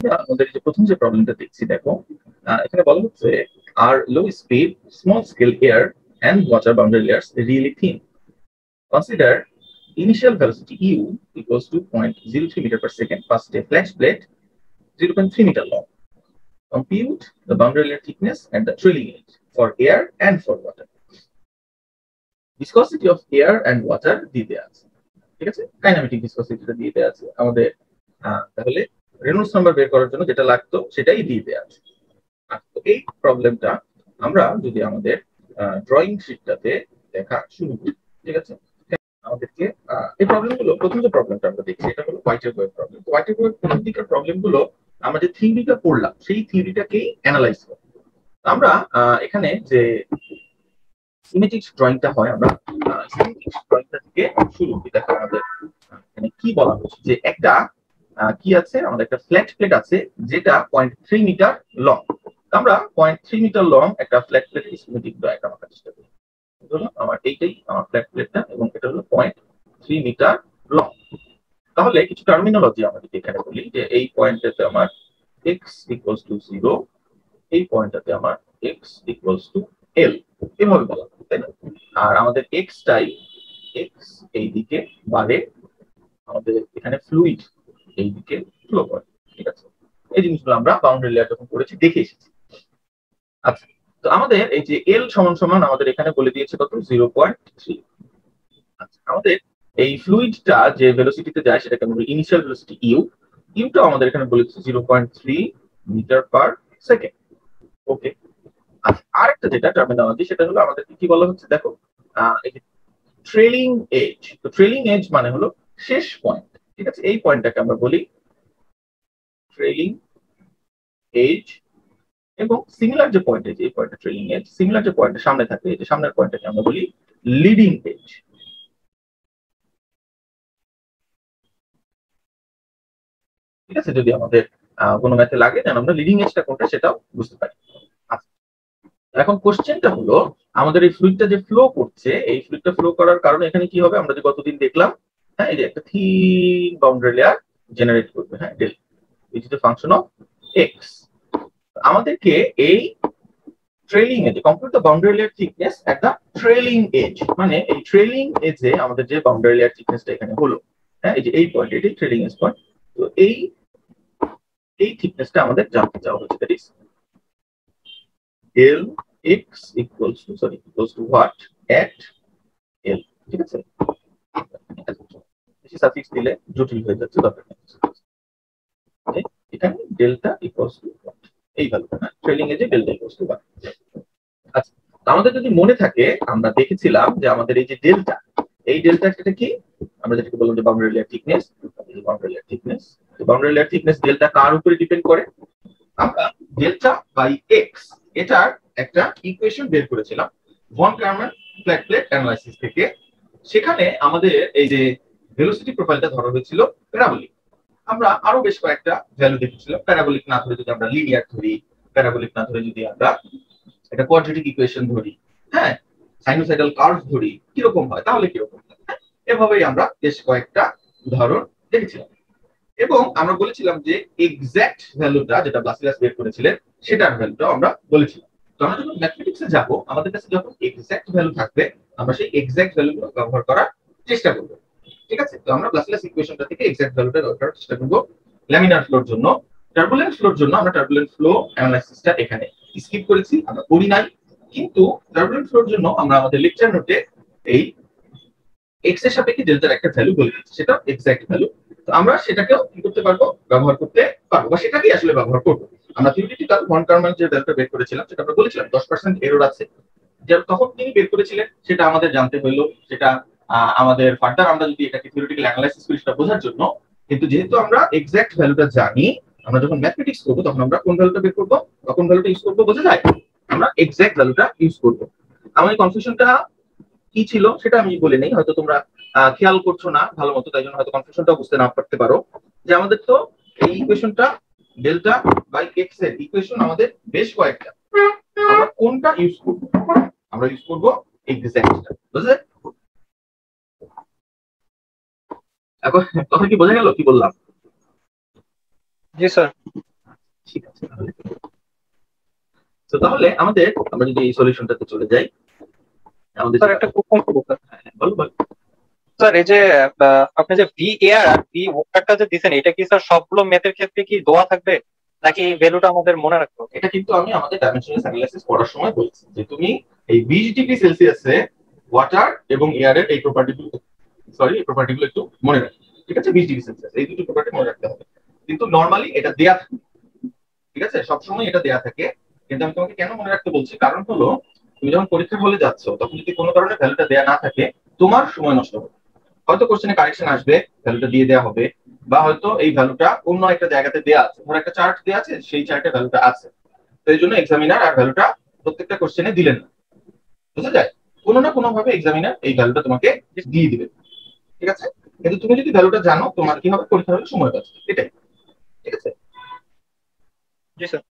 আমরা আমাদের যে প্রথম যে প্রবলেমটা দেখছি দেখো, এখানে বলা হচ্ছে আর low speed small scale air and water boundary layers really thin. Consider initial velocity u equals to 0.03 meter per second past a flat plate 0.3 meter long. Compute the boundary layer thickness and the trailing edge for air and for water. Viscosity of air and water দিয়ে দেওয়া আছে, ঠিক আছে। Kinematic ভিসকসিটিটা দিয়ে দেওয়া আছে আমাদের। তাহলে রেনল্ডস নাম্বার বের করার জন্য যেটা লাগতো সেটাই দিয়ে দেওয়া আছে। তো এই প্রবলেমটা আমরা যদি আমাদের ড্রয়িং শিটটাতে দেখা শুরু করি, ঠিক আছে। আমাদেরকে এই প্রবলেমগুলো, প্রথম যে প্রবলেমটা আমরা দেখছি এটা হলো হোয়াইটের ওয়েভ প্রবলেম। হোয়াইটের ওয়েভ প্রথম দিকের প্রবলেমগুলো আমরা যে থিওরিটা পড়লাম সেই থিওরিটাকেই অ্যানালাইজ করি। আমরা এখানে যে সিমেট্রিক ড্রয়িংটা হয়, আমরা সিমেট্রিক ড্রয়িংটা থেকে শুরু করি। দেখো আমাদের এখানে কি বলা হচ্ছে যে একটা কি আছে, আমাদের একটা ফ্ল্যাট প্লেট আছে যেটা 0.3 মিটার লং। আমরা 0.3 মিটার লং একটা ফ্ল্যাট প্লেটের সিমেট্রিক ড্রয়িংটা আঁকার চেষ্টা করি। ধরুন আমার এইটাই আমার ফ্ল্যাট প্লেটটা এবং এটা হলো 0.3 মিটার লং। তাহলে কিছু টার্মিনোলজি আমরা যদি এখানে বলি যে এই পয়েন্টটাতে আমার x ইকুয়ালস টু 0, এই পয়েন্টটাতে আমার x ইকুয়ালস টু l, এভাবে বলা হয়, তাই না? আর আমাদের x টাই x এই দিকে বাড়ে, আমাদের এখানে ফ্লুইড এই দিকে ফ্লো করে, ঠিক আছে। এই জিনিসগুলো আমরা বাউন্ডারি লেয়ার যখন করেছি দেখে এসেছি। আচ্ছা, তো আমাদের এই যে l সমান সমান আমাদের এখানে বলে দিয়েছে কত, 0.3। আচ্ছা, আমাদের এই ফ্লুইডটা যে ভেলোসিটিতে যায় সেটাকে আমরা ইনিশিয়াল ভেলোসিটি ইউ, ইউটা আমাদের এখানে বলে দিয়েছে 0.3 মিটার পার সেকেন্ড। ওকে, আচ্ছা, আরেকটা যেটা টার্মিনোলজি সেটা হলো আমাদের কি বলা হচ্ছে দেখো, এই যে ট্রেলিং এজ। তো ট্রেলিং এজ মানে হলো শেষ পয়েন্ট, ঠিক আছে। এই পয়েন্টটাকে আমরা বলি ট্রেলিং এজ, এবং সিমিলার যে পয়েন্ট, এই পয়েন্টটা ট্রেলিং এজ, সিমিলার যে পয়েন্টের সামনে থাকে এই যে সামনের পয়েন্টটাকে আমরা বলি লিডিং এজ, ঠিক আছে। যদি আমাদের কোনো ম্যাথে লাগে যেন আমরা লিডিং এজটা কোনটা সেটাও বুঝতে পারি। আচ্ছা, এখন কোশ্চেনটা হলো আমাদের এই ফ্লুইডটা যে ফ্লো করছে, এই ফ্লুইডটা ফ্লো করার কারণে এখানে কি হবে, আমরা যে গতদিন দেখলাম, হ্যাঁ, এই যে একটা থিন বাউন্ডারি লেয়ার জেনারেট করবে, হ্যাঁ, del is the function of X. আমাদেরকে এই trailing edge, compute the boundary layer thickness at the trailing edge, মানে এই ট্রেলিং এজে আমাদের যে বাউন্ডারি লেয়ার থিকনেসটা এখানে হলো, হ্যাঁ, এই যে এই পয়েন্ট, এটাই ট্রেলিং এজ পয়েন্ট। তো এই থিকনেসটা আমাদের জানতে চাওয়া হচ্ছে, that is del x equals to what at L, ঠিক আছে। বেশি সাফিক্স দিলে জটিল হয়ে যাচ্ছে, দরকার নেই। এখানে ডেল্টা ইকুয়ালস টু হোয়াট, এই ভ্যালুটা, না, ট্রেলিং এজে ডেল্টা ইকুয়ালস টু হোয়াট। আচ্ছা, আমাদের যদি মনে থাকে আমরা দেখেছিলাম যে আমাদের এই যে ডেল্টা, এই ডেল্টাটা কি, আমরা যেটাকে বললাম যে boundary layer thickness. Boundary layer thickness, boundary layer thickness delta কার উপরে ডিপেন্ড করে, আমরা ডেল্টা বাই এক্স এটার একটা ইকুয়েশন বের করেছিলাম von Karman flat plate analysis থেকে। সেখানে আমাদের এই যে ভেলোসিটি প্রোফাইলটা ধরা হয়েছিল প্যারাবোলিক। আমরা আরো বেশ কয়েকটা ভ্যালু দেখেছিলাম, প্যারাবোলিক না ধরে যদি আমরা লিনিয়ার ধরি, প্যারাবোলিক না ধরে যদি আমরা একটা কোয়াড্রেটিক ইকুয়েশন ধরি, হ্যাঁ, সাইনোসয়েডাল কার্ভ ধরি, কিরকম হয়, তাহলে কিরকম হয়, এভাবেই আমরা বেশ কয়েকটা উদাহরণ দেখেছিলাম। এবং আমরা বলেছিলাম যে এক্সাক্ট ভ্যালুটা যেটা ব্লাসিলাস বের করেছিলেন সেটার ভ্যালুটা আমরা বলেছিলাম। তো আমরা যখন ম্যাথমেটিক্সে যাব, আমাদের কাছে যখন এক্সাক্ট ভ্যালু থাকবে আমরা সেই এক্সাক্ট ভ্যালুগুলো ব্যবহার করার চেষ্টা করব, ঠিক আছে। তো আমরা ব্লাসিলাস ইকুয়েশনটা থেকে এক্সাক্ট ভ্যালুটা বের করার চেষ্টা করব ল্যামিনার ফ্লোর জন্য। টার্বুলেন্ট ফ্লোর জন্য আমরা টার্বুলেন্ট ফ্লো অ্যানালাইসিসটা এখানে স্কিপ করেছি, আমরা করি নাই। কিন্তু টার্বুলেন্ট ফ্লোর জন্য আমরা আমাদের লেকচার নোটে এই এক্স এর সাপেক্ষে ডেল্টার একটা ভ্যালু বলে দিচ্ছি, সেটা এক্সাক্ট ভ্যালু। তো আমরা সেটাকেও কি করতে পারবো, ব্যবহার করতে পারবো, বা সেটাকেই আসলে ব্যবহার করবো। আমরা থিওরিটিক্যাল ভন কারম্যান যে ভ্যালুটা বের করেছিলাম সেটা আমরা বলেছিলাম 10% এরর আছে, যে তখন তিনি বের করেছিলেন সেটা আমাদের জানতে হইলো, সেটা আমাদের ফার্দার আমরা যদি এটাকে থিওরিটিক্যাল অ্যানালাইসিস করি সেটা বোঝার জন্য। কিন্তু যেহেতু আমরা এক্সাক্ট ভ্যালুটা জানি, আমরা যখন ম্যাথমেটিক্স করবো তখন আমরা কোন ভ্যালুটা বের করবো বা কোন ভ্যালুটা ইউজ করবো বোঝা যায়, আমরা এক্সাক্ট ভ্যালুটা ইউজ করবো। আমার এই কনফিউশনটা কি ছিল সেটা আমি বলে নেই, হয়তো তোমরা খেয়াল করছো না ভালো মতো, তাই জন্য হয়তো কনফিউশনটা বুঝতে না পারতে পারো। যে আমাদের তো এই ইকুয়েশনটা ডেল্টা বাই এক্স এর ইকুয়েশন আমাদের বেশ কয়েকটা, আমরা কোনটা ইউজ করব, আমরা ইউজ করব এক্সাক্টটা, বুঝলে? এখন কথা কি বোঝা গেল কি বললাম? জি স্যার। ঠিক আছে, তো তাহলে আমাদের আমরা যদি এই সলিউশনটাতে চলে যাই, আমাদের স্যার একটা কোশ্চেন করব স্যার। বলো বলো। স্যার এই যে আপনি যে ভি এয়ার আর ভি ওয়াটারটা যে দিছেন, এটা কি স্যার সবগুলো ম্যাথের ক্ষেত্রে কি দেওয়া থাকবে, নাকি ভ্যালুটা আমাদের মনে রাখতে হবে? এটা কিন্তু আমি আমাদের ডাইমেনশনাল অ্যানালাইসিস পড়ার সময় বলছি যে তুমি এই 20 ডিগ্রি সেলসিয়াসে ওয়াটার এবং এয়ারের এই প্রপার্টিগুলো একটু মনে রাখবে। ঠিক আছে, 20 ডিগ্রি সেলসিয়াস এই দুটো প্রপার্টি মনে রাখতে হবে। কিন্তু নরমালি এটা দেয়া থাকে, ঠিক আছে, সবসময় এটা দেয়া থাকে। কিন্তু আমি তোমাকে কেন মনে রাখতে বলছি, কারণ হলো তুমি যখন পরীক্ষার হলে যাচ্ছ তখন যদি কোনো কারণে ভ্যালুটা দেয়া না থাকে, তোমার সময় নষ্ট হবে। হয়তো কোশ্চেনে কারেকশন আসবে, ভ্যালুটা দিয়ে দেওয়া হবে, বা হয়তো এই ভ্যালুটা অন্য একটা জায়গাতে দেওয়া আছে, ধর একটা চার্ট দেওয়া আছে, সেই চার্টে ভ্যালুটা আছে, তো এই জন্য এক্সামিনার আর ভ্যালুটা প্রত্যেকটা কোশ্চেনে দিলেন না। বুঝা যায়, কোনো না কোনো ভাবে এক্সামিনার এই ভ্যালুটা তোমাকে দিয়ে দিবে। ঠিক আছে, কিন্তু তুমি যদি ভ্যালুটা জানো, তোমার কি হবে, পরীক্ষা হলে সময় পাচ্ছে, এটাই। ঠিক আছে, জি স্যার।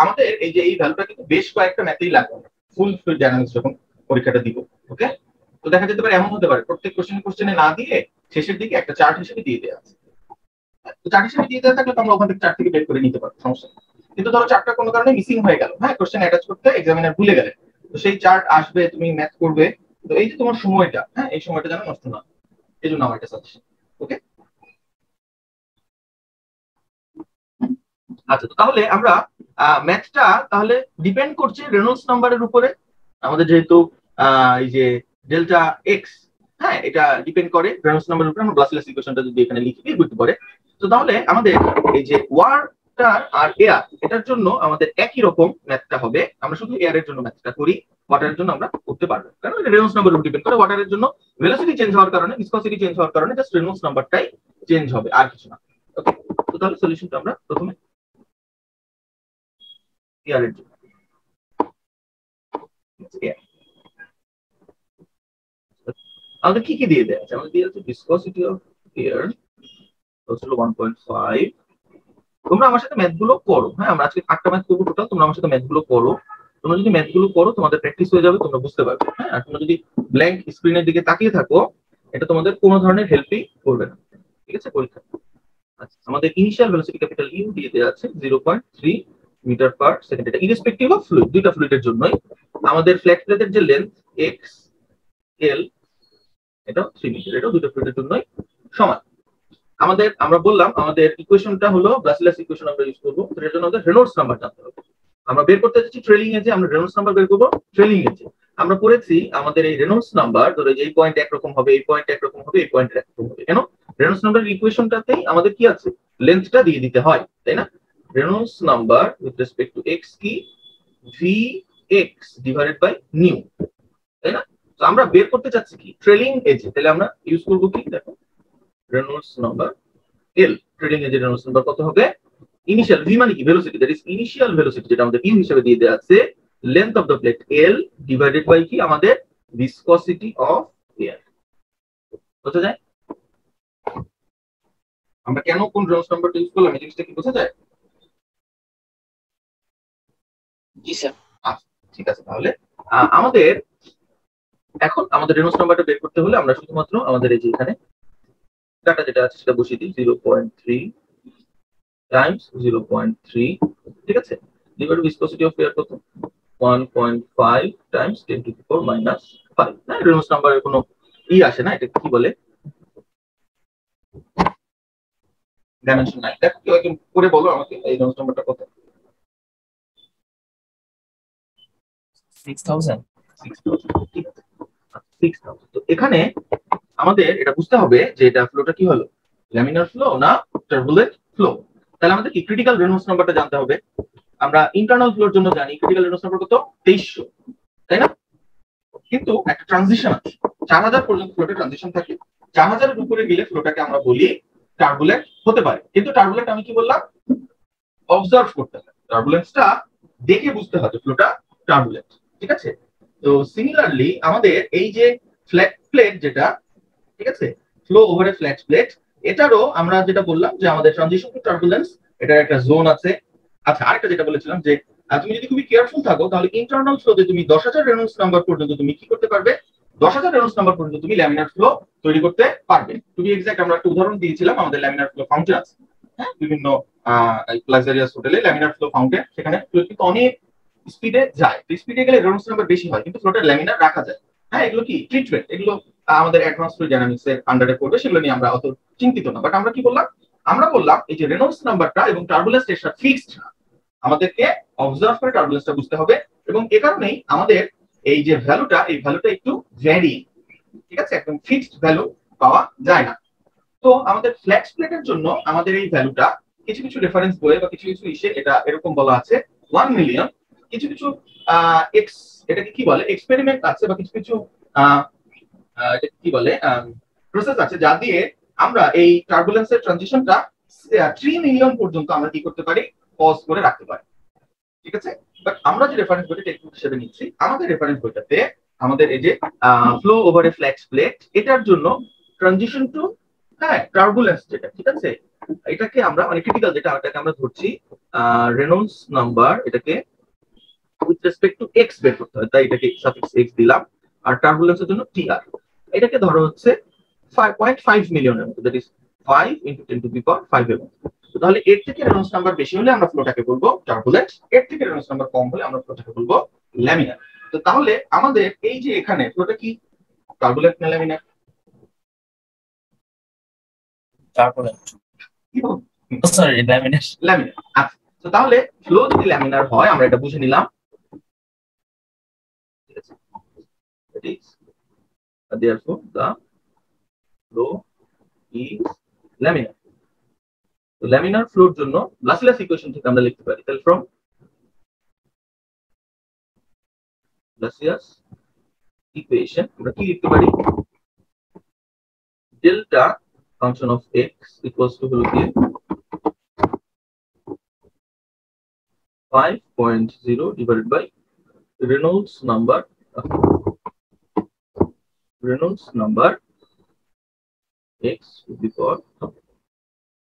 আমাদের এই যে এই ভ্যালুটা কিন্তু বেশ কয়েকটা ম্যাথেই লাগবে ফুল ফিল্ড ডায়নামিক্স যখন পরীক্ষাটা দিব। ওকে, তো দেখা যেতে পারে এমন হতে পারে প্রত্যেক কোশ্চেনে না দিয়ে শেষের দিকে একটা চার্ট হিসেবে দিয়ে দেওয়া আছে। তো চার্ট হিসেবে দিয়ে দেওয়া থাকলে আমরা ওখান থেকে চার্ট থেকে বের করে নিতে পারবো, সমস্যা নেই। কিন্তু ধরো চার্টটা কোনো কারণে মিসিং হয়ে গেল, হ্যাঁ, কোশ্চেন অ্যাটাচ করতে এক্সামিনার ভুলে গেলেন, তো সেই চার্ট আসবে, তুমি ম্যাথ করবে, তো এই যে তোমার সময়টা, হ্যাঁ, এই সময়টা যেন নষ্ট না, এই জন্য আমার একটা সাজেশন। ওকে, আচ্ছা, তো তাহলে আমরা ম্যাথটা তাহলে ডিপেন্ড করছে রেনল্ডস নাম্বারের উপরে। আমাদের যেহেতু এই যে ডেল্টা এক্স, হ্যাঁ, এটা ডিপেন্ড করে রেনল্ডস নাম্বারের উপরে। আমরা ব্লাসিয়াস ইকুয়েশনটা যদি এখানে লিখি বের করতে পারে, তো তাহলে আমাদের এই যে ওয়াটার আর এয়ার, এটার জন্য আমাদের একই রকম ম্যাথটা হবে। আমরা শুধু এয়ারের জন্য ম্যাথটা করি, ওয়াটারের জন্য আমরা করতে পারবো, কারণ এটা রেনল্ডস নাম্বারের উপর ডিপেন্ড করে। ওয়াটারের জন্য ভেলোসিটি চেঞ্জ হওয়ার কারণে, ভিসকসিটি চেঞ্জ হওয়ার কারণে জাস্ট রেনল্ডস নাম্বারটাই চেঞ্জ হবে, আর কিছু না। ওকে, তো তাহলে সলিউশনটা আমরা প্রথমে এয়ারের জন্য, আমাদের কি কি দিয়ে দেওয়া আছে? আমাদের দিয়ে আছে ভিসকসিটি অফ এয়ার হচ্ছে 1.5। তোমরা আমার সাথে ম্যাথ গুলো করো, হ্যাঁ, আমরা আজকে 8টা ম্যাথ করবো টোটাল। তোমরা আমার সাথে ম্যাথ গুলো করো, তোমরা যদি ম্যাথ গুলো করো তোমাদের প্র্যাকটিস হয়ে যাবে, তোমরা বুঝতে পারবে। হ্যাঁ, আর তোমরা যদি ব্ল্যাঙ্ক স্ক্রিনের দিকে তাকিয়ে থাকো, এটা তোমাদের কোনো ধরনের হেল্পই করবে না। ঠিক আছে, পরীক্ষা। আচ্ছা, আমাদের ইনিশিয়াল ভেলোসিটি ক্যাপিটাল ইউ দিয়ে দেওয়া আছে 0.3 মিটার পার সেকেন্ড। এটা ইরেসপেক্টিভ অফ ফ্লুইড, দুইটা ফ্লুইডের জন্যই। আমাদের ফ্ল্যাট প্লেটের যে লেন্থ এক্স এল, এটা 3 মিটার, এটা দুটো ফ্লুইডের জন্যই সমান। আমরা বললাম আমাদের ইকুয়েশনটা হলো ব্লাসিয়াস ইকুয়েশন, আমরা ইউজ করবো। এর জন্য আমাদের রেনল্ডস নাম্বার জানতে হবে। আমরা বের করতে যাচ্ছি ট্রেলিং এজে, আমরা রেনল্ডস নাম্বার বের করবো ট্রেলিং এজে। আমরা পড়েছি আমাদের এই রেনল্ডস নাম্বার, ধরো এই পয়েন্ট একরকম হবে, এই পয়েন্ট একরকম হবে, এই পয়েন্ট একরকম হবে। কেন? রেনল্ডস নাম্বারের ইকুয়েশনটাতেই আমাদের কি আছে, লেন্থটা দিয়ে দিতে হয়, তাই না? Reynolds number with respect to x কি, V x divided by nu, তাই না? তো আমরা বের করতে চাচ্ছি কি, ট্রেলিং এজে, তাহলে আমরা ইউজ করবো কি, দেখো, রেনল্ডস নাম্বার এল। ট্রেলিং এজের রেনল্ডস নাম্বার কত হবে? ইনিশিয়াল ভি মানে কি, velocity, that is initial velocity, যেটা আমাদের ইউ হিসেবে দিয়ে দেওয়া আছে, length of the plate L divided by কি, আমাদের ভিসকসিটি অফ এয়ার। বোঝা যায় আমরা কেন কোন রেনল্ডস নাম্বারটা ইউজ করলাম, এই জিনিসটা কি বোঝা যায়? জি স্যার। আচ্ছা, ঠিক আছে, তাহলে আমাদের এখন আমাদের রেনল্ডস নাম্বারটা বের করতে হলে আমরা শুধুমাত্র আমাদের এই যে এখানে ডাটা যেটা আছে সেটা বসিয়ে দিই, 0.3 টাইমস 0.3, ঠিক আছে, ডিভাইড ভিসকসিটি অফ এয়ার কত, 1.5 Times 10 two the power minus 5। হ্যাঁ, রেনল্ডস নাম্বারের কোনো আসে না, এটা কি বলে, ডাইমেনশন নাই। দেখো কেউ একজন করে বলো আমাকে এই রেনল্ডস নাম্বারটা কত? 6000। 6000, ঠিক আছে, 6000। তো এখানে আমাদের এটা বুঝতে হবে যে এটা ফ্লোটা কি হলো, ল্যামিনার ফ্লো না টার্বুলেন্ট ফ্লো। তাহলে আমাদের কি ক্রিটিক্যাল রেনল্ডস নাম্বারটা জানতে হবে। আমরা ইন্টারনাল ফ্লোর জন্য জানি ক্রিটিক্যাল রেনল্ডস নাম্বার কত, 2300, তাই না? কিন্তু একটা ট্রানজিশন আছে, 4000 পর্যন্ত ফ্লোটে ট্রানজিশন থাকে। 4000 এর উপরে গেলে ফ্লোটাকে আমরা বলি টার্বুলেন্ট হতে পারে। কিন্তু টার্বুলেন্ট আমি কি বললাম, অবজার্ভ করতে হয়, টার্বুলেন্সটা দেখে বুঝতে হয় যে ফ্লোটা টার্বুলেন্ট। ঠিক আছে, তো সিমিলারলি আমাদের এই যে ফ্ল্যাট প্লেট যেটা, ঠিক আছে, flow over a flat plate, এটারও আমরা যেটা বললাম যে আমাদের ট্রানজিশন টু টার্বুলেন্স, এটার একটা জোন আছে। আচ্ছা, আরেকটা যেটা বলেছিলাম যে তুমি যদি খুবই কেয়ারফুল থাকো তাহলে ইন্টারনাল ফ্লোতে তুমি 10,000 রেনল্ডস নাম্বার পর্যন্ত তুমি কি করতে পারবে, 10,000 রেনল্ডস নাম্বার পর্যন্ত তুমি ল্যামিনার ফ্লো তৈরি করতে পারবে। টু বি এক্সাক্ট আমরা একটা উদাহরণ দিয়েছিলাম, আমাদের ল্যামিনার ফ্লো ফাউন্টেন আছে, হ্যাঁ, বিভিন্ন লাক্সারিয়াস হোটেলে ল্যামিনার ফ্লো ফাউন্টেন, সেখানে ফ্লুইড কিন্তু অনেক স্পিডে যায়। স্পিডে গেলে রেনল্ডস নাম্বার বেশি হয়, কিন্তু ফ্লোটার ল্যামিনার রাখা যায়। হ্যাঁ, এগুলো কি ট্রিটমেন্ট, এগুলো আমাদের অ্যাডভান্স ফ্লুইড ডায়নামিক্স এর আন্ডারে পড়বে, সেগুলো নিয়ে আমরা অত চিন্তিত না। বাট আমরা কি বললাম, আমরা বললাম এই যে রেনল্ডস নাম্বারটা এবং টার্বুলেন্স রেটটা ফিক্সড না, আমাদেরকে অবজার্ভ করে টার্বুলেন্সটা বুঝতে হবে। এবং এ কারণেই আমাদের এই যে ভ্যালুটা, এই ভ্যালুটা একটু ভ্যারি, ঠিক আছে, একদম ফিক্সড ভ্যালু পাওয়া যায় না। তো আমাদের ফ্ল্যাট প্লেটের জন্য আমাদের এই ভ্যালুটা কিছু কিছু রেফারেন্স বইয়ে বা কিছু কিছু ইসে এটা এরকম বলা আছে 1 মিলিয়ন। কিছু কিছু এক্স, এটাকে কি বলে, এক্সপেরিমেন্ট আছে বা কিছু কিছু এটা কি বলে প্রসেস আছে, যা দিয়ে আমরা এই টার্বুলেন্সের ট্রানজিশনটা 3 মিলিয়ন পর্যন্ত আমরা কি করতে পারি, পজ করে রাখতে পারি। ঠিক আছে, বাট আমরা যে রেফারেন্স বইটা টেক্সটবুক হিসেবে নিচ্ছি, আমাদের রেফারেন্স বইটাতে আমাদের এই যে flow over a flat plate, এটার জন্য ট্রানজিশন টু টার্বুলেন্স যেটা, ঠিক আছে, এটাকে আমরা মানে ক্রিটিক্যাল যেটা, এটাকে আমরা ধরছি রেনল্ডস নাম্বার, এটাকে উইথ রেসপেক্ট টু এক্স বের করতে হয়, তাই এটাকে সাফিক্স এক্স দিলাম। আর টার্বুলেন্সের জন্য টিআর, এটাকে ধরো হচ্ছে 5.5 মিলিয়নের মতো, দ্যাট ইজ 5 × 10⁵ এর মতো। তাহলে এর থেকে রেনল্ডস নাম্বার বেশি হলে আমরা ফ্লোটাকে বলবো টার্বুলেন্ট, এর থেকে রেনল্ডস নাম্বার কম হলে আমরা ফ্লোটাকে বলবো ল্যামিনার। তো তাহলে আমাদের এই যে এখানে ফ্লোটা কি টার্বুলেন্ট না laminar? Turbulent, sorry laminar. Laminar. আচ্ছা, তো তাহলে ফ্লো যদি ল্যামিনার হয়, আমরা এটা বুঝে নিলাম, ঠিক আছে, it is therefore the flow is laminar. তো ল্যামিনার ফ্লোর জন্য লাসিলাস ইকুয়েশন থেকে আমরা লিখতে পারি, তাহলে ফ্রম লাসিলাস ইকুয়েশন আমরা কি লিখতে পারি, delta function of x equals to হলো কি 5.0 divided by Reynolds number x to the power.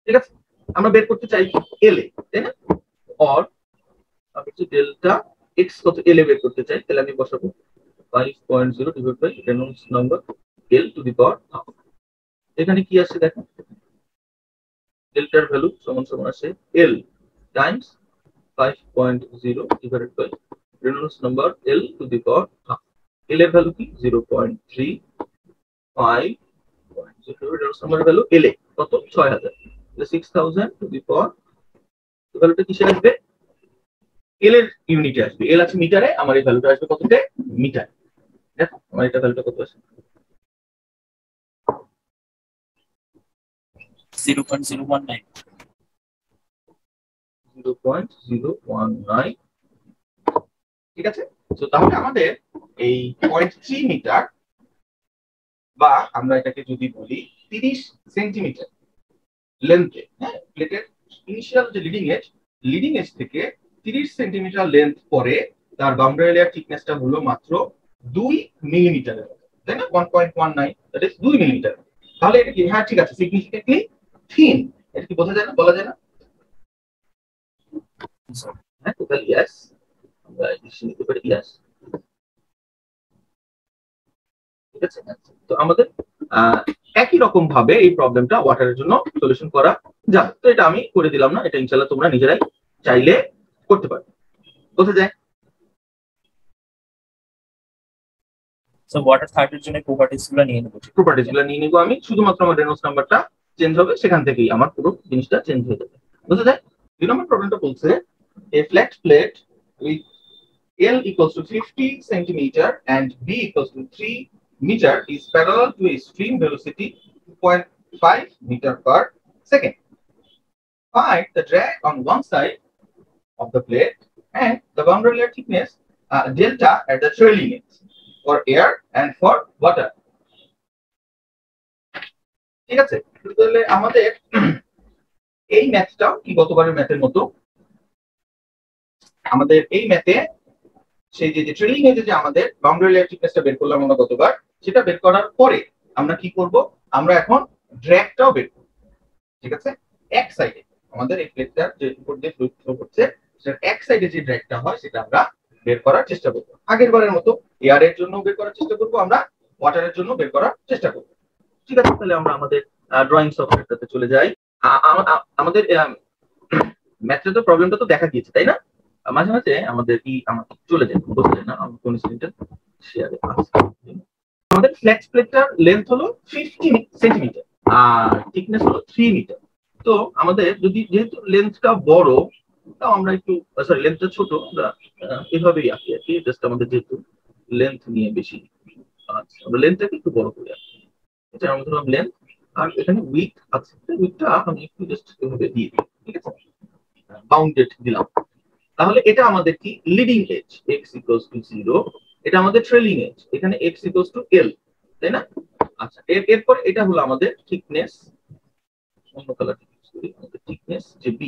ঠিক আছে, আমরা বের করতে চাই এল এ, তাই না, অর হচ্ছে ডেল্টা এক্স কত এল এ বের করতে চাই, তাহলে আমি বসাবো 5.0 divide by Reynolds number L to the power half. এখানে কি আসছে দেখো, ডেল্টার ভ্যালু সমান সমান আসে L times 5.0 divided by Reynolds number L to the power half. L এর ভ্যালু কি 0.35, রেনল্ডস নাম্বার ভ্যালু এল এ কত 6000, 6000 টু দি পাওয়ার, ভ্যালুটা কিসে আসবে, এল এর ইউনিটে আসবে, এল আছে মিটারে, আমার এই ভ্যালুটা আসবে কততে, মিটার। দেখো আমার এটা ভ্যালুটা কত আসে, 0.019। 0.019, ঠিক আছে। তো তাহলে আমাদের এই 0.3 মিটার, বা আমরা এটাকে যদি বলি 30 সেন্টিমিটার লেন্থে, হ্যাঁ, প্লেটের ইনিশিয়াল যে লিডিং এজ থেকে 30 সেন্টিমিটার লেন্থ পরে তার বাউন্ডারি লেয়ার থিকনেসটা হলো মাত্র 2 মিলিমিটারের, তাই না, 1.19, দ্যাট ইজ 2 মিলিমিটার। তাহলে এটা কি, হ্যাঁ ঠিক আছে, সিগনিফিকেন্টলি থিন, এটা কি বোঝা যায় না, বলা যায় না, হ্যাঁ, টোটাল ইয়েস, আমরা ডিসিশন নিতে পারি ইয়েস। ঠিক আছে, তো আমাদের একই রকম ভাবে এই প্রবলেমটা ওয়াটারের জন্য সলিউশন করা যাবে। তো এটা আমি করে দিলাম না, এটা ইনশাআল্লাহ তোমরা নিজেরাই চাইলে করতে পারবে। বোঝা যায়? সো ওয়াটার থার্ডের জন্য প্রপার্টিজগুলো নিয়ে নেব, প্রপার্টিজগুলো নিয়ে নিব আমি, শুধুমাত্র আমার রেনল্ডস নাম্বারটা চেঞ্জ হবে, সেখান থেকেই আমার পুরো জিনিসটা চেঞ্জ হয়ে যাবে। বোঝা যায়? 2 নম্বর প্রবলেমটা বলছে a flat plate with L equals to 50 centimeter and B equals to 3 meter is parallel to a stream velocity 2.5 meter per second. Find the drag on one side of the plate and the boundary layer thickness delta at the trailing edge for air and for water. ঠিক আছে, তাহলে আমাদের এই ম্যাথটাও কি গতবারের ম্যাথের মতো, আমাদের এই ম্যাথে সেই যে ট্রেলিং এজে যে আমাদের বাউন্ডারি লেয়ার থিকনেসটা বের করলাম আমরা গতবার, সেটা বের করার পরে আমরা কি করব, আমরা এখন ড্র্যাগটাও বের করব। ঠিক আছে, এক সাইডে আমাদের এই প্লেটটার যে উপর দিয়ে ফ্লুইড ফ্লো করছে, সেটার এক সাইডে যে ড্র্যাগটা হয় সেটা আমরা বের করার চেষ্টা করব। আগের বারের মতো এয়ারের জন্য বের করার চেষ্টা করব, আমরা ওয়াটারের জন্য বের করার চেষ্টা করব। ঠিক আছে, তাহলে আমরা আমাদের ড্রয়িং সফটওয়্যারটাতে চলে যাই। আমাদের ম্যাথে তো প্রবলেমটা তো দেখা গিয়েছে তাই না? মাঝে মাঝে আমাদের কি আমাকে চলে যায় বোঝা যায় না আমি কোন স্ক্রিনটা শেয়ারে আছে। আমাদের ফ্লেক্স প্লেটটার লেন্থ হলো 50 সেন্টিমিটার আর থিকনেস হলো 3 মিটার। তো আমাদের যদি যেহেতু লেন্থটা বড় তাও আমরা একটু সরি লেন্থটা ছোট আমরা এভাবেই আঁকি আর কি জাস্ট আমাদের যেহেতু লেন্থ নিয়ে বেশি আচ্ছা আমরা লেন্থটাকে একটু বড় করে আঁকি। এটা আমরা ধরলাম লেন্থ আর এখানে উইথ আছে উইথটা আমি একটু জাস্ট এভাবে দিয়ে দিই ঠিক আছে বাউন্ডেড দিলাম। তাহলে এটা আমাদের কি leading edge x equals to 0 এটা আমাদের ট্রেলিং এজ এখানে x ইকুয়ালস টু l তাই না? আচ্ছা এরপর এটা হলো আমাদের থিকনেস অন্য কালার ইউজ করি আমাদের থিকনেস যে b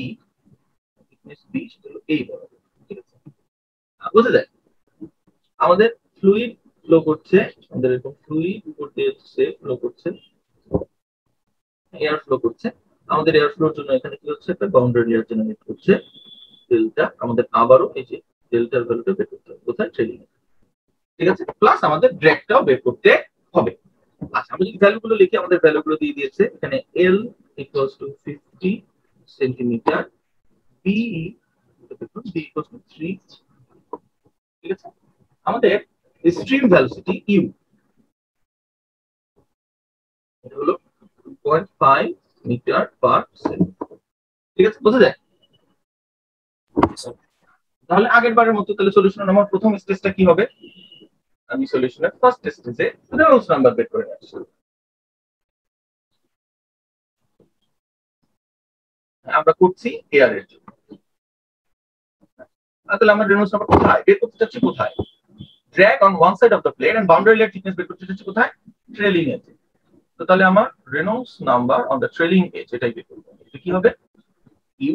থিকনেস b সেটা হলো এই বরাবর ঠিক আছে বুঝা যায় আমাদের ফ্লুইড ফ্লো করছে আমাদের এরকম ফ্লুইড উপর দিয়ে ফ্লো করছে এয়ার ফ্লো করছে আমাদের এয়ার ফ্লোর জন্য এখানে কি হচ্ছে একটা বাউন্ডারি লেয়ার জেনারেট করছে ডেল্টা আমাদের আবারও এই যে ডেল্টার ভ্যালুটা বের করতে হবে কোথায় ট্রেলিং ঠিক আছে প্লাস আমাদের ড্র্যাগটাও বের করতে হবে। আচ্ছা আমরা যদি ভ্যালুগুলো লিখি আমাদের ভ্যালুগুলো দিয়ে দিয়েছে এখানে l equals to 50 centimetre b equals to 3 ঠিক আছে আমাদের স্ট্রিম ভেলোসিটি u এটা হলো 2.5 মিটার পার সেকেন্ড ঠিক আছে বোঝা যায়? তাহলে আগের বারের মতো তাহলে সলিউশন আমার প্রথম স্টেজটা কি হবে আমি সলিউশনের ফার্স্ট স্টেজে রেনল্ডস নাম্বার বের করে আসছি আমরা করছি এয়ার এর জন্য তাহলে আমরা রেনল্ডস নাম্বার কোথায় বের করতে চাচ্ছি কোথায় drag on one side of the plate and boundary layer thickness বের করতে চাচ্ছি কোথায় ট্রেলিং এজ তো তাহলে আমার Reynolds number on the trailing edge এটাই বের করব এটা কি হবে U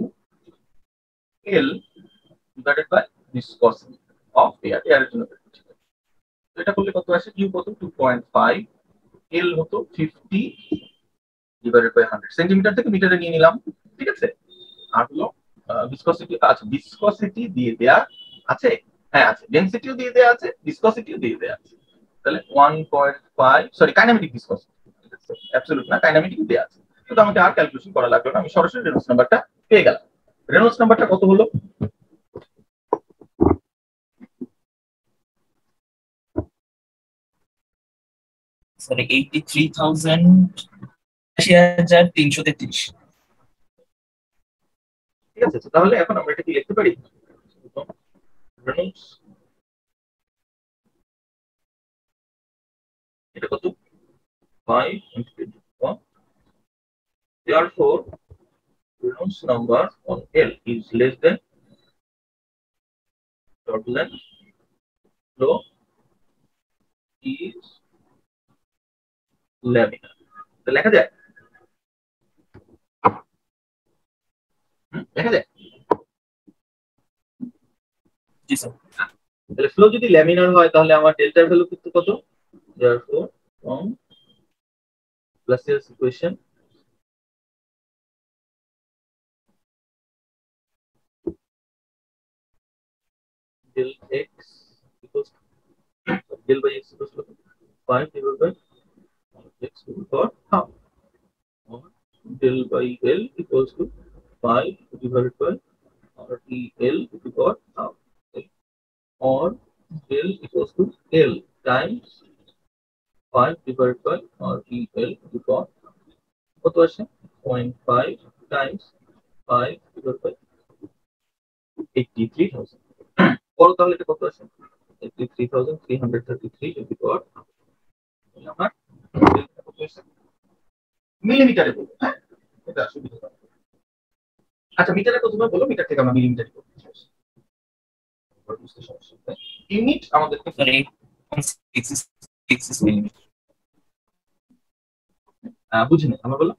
L divided by viscosity of air এর জন্য বের করছি তো এটা করলে কত আসে ইউ কত 2.5 এল হতো 50 ডিভাইডেড বাই 100 সেন্টিমিটার থেকে মিটারে নিয়ে নিলাম ঠিক আছে আর হলো ভিসকসিটি আচ্ছা ভিসকসিটি দিয়ে দেয়া আছে হ্যাঁ আছে ডেনসিটিও দিয়ে দেয়া আছে ভিসকসিটিও দিয়ে দেয়া আছে তাহলে 1.5 সরি কাইনেমেটিক ভিসকসিটি ঠিক আছে অ্যাবসলিউট না কাইনেমেটিক দেয়া আছে তো আমাকে আর ক্যালকুলেশন করা লাগলো না আমি সরাসরি রেনল্ডস নাম্বারটা পেয়ে গেলাম রেনল্ডস নাম্বারটা কত হলো সরি 83,333 ঠিক আছে তাহলে এখন আমরা এটা কি লিখতে পারি রেনল্ডস এটা কত 5 into 21 therefore Reynolds number on L is less than turbulent flow is laminar তো লেখা যায় লেখা যায় জি স্যার তাহলে ফ্লো যদি ল্যামিনার হয় তাহলে আমার ডেল্টার ভ্যালু কিন্তু কত therefore from Lassell's equation del x equals del by x equals to 5 divided by x to the power half or del by L equals to 5 divided by RTL to the power half or del equals to L times 5 divided by RTL to the power কত আসে 0.5 times 5 divided by 83,000 বড় তাহলে এটা কত আসে 83,333 to the power আমার কত আসে মিলিমিটারে বলবো হ্যাঁ এটা সুবিধা হবে আচ্ছা মিটারে প্রথমে বলো মিটার থেকে আমরা মিলিমিটারে করব ইউনিট আমাদের সরি 8.66 মিলিমিটার বুঝিনি আমরা বলো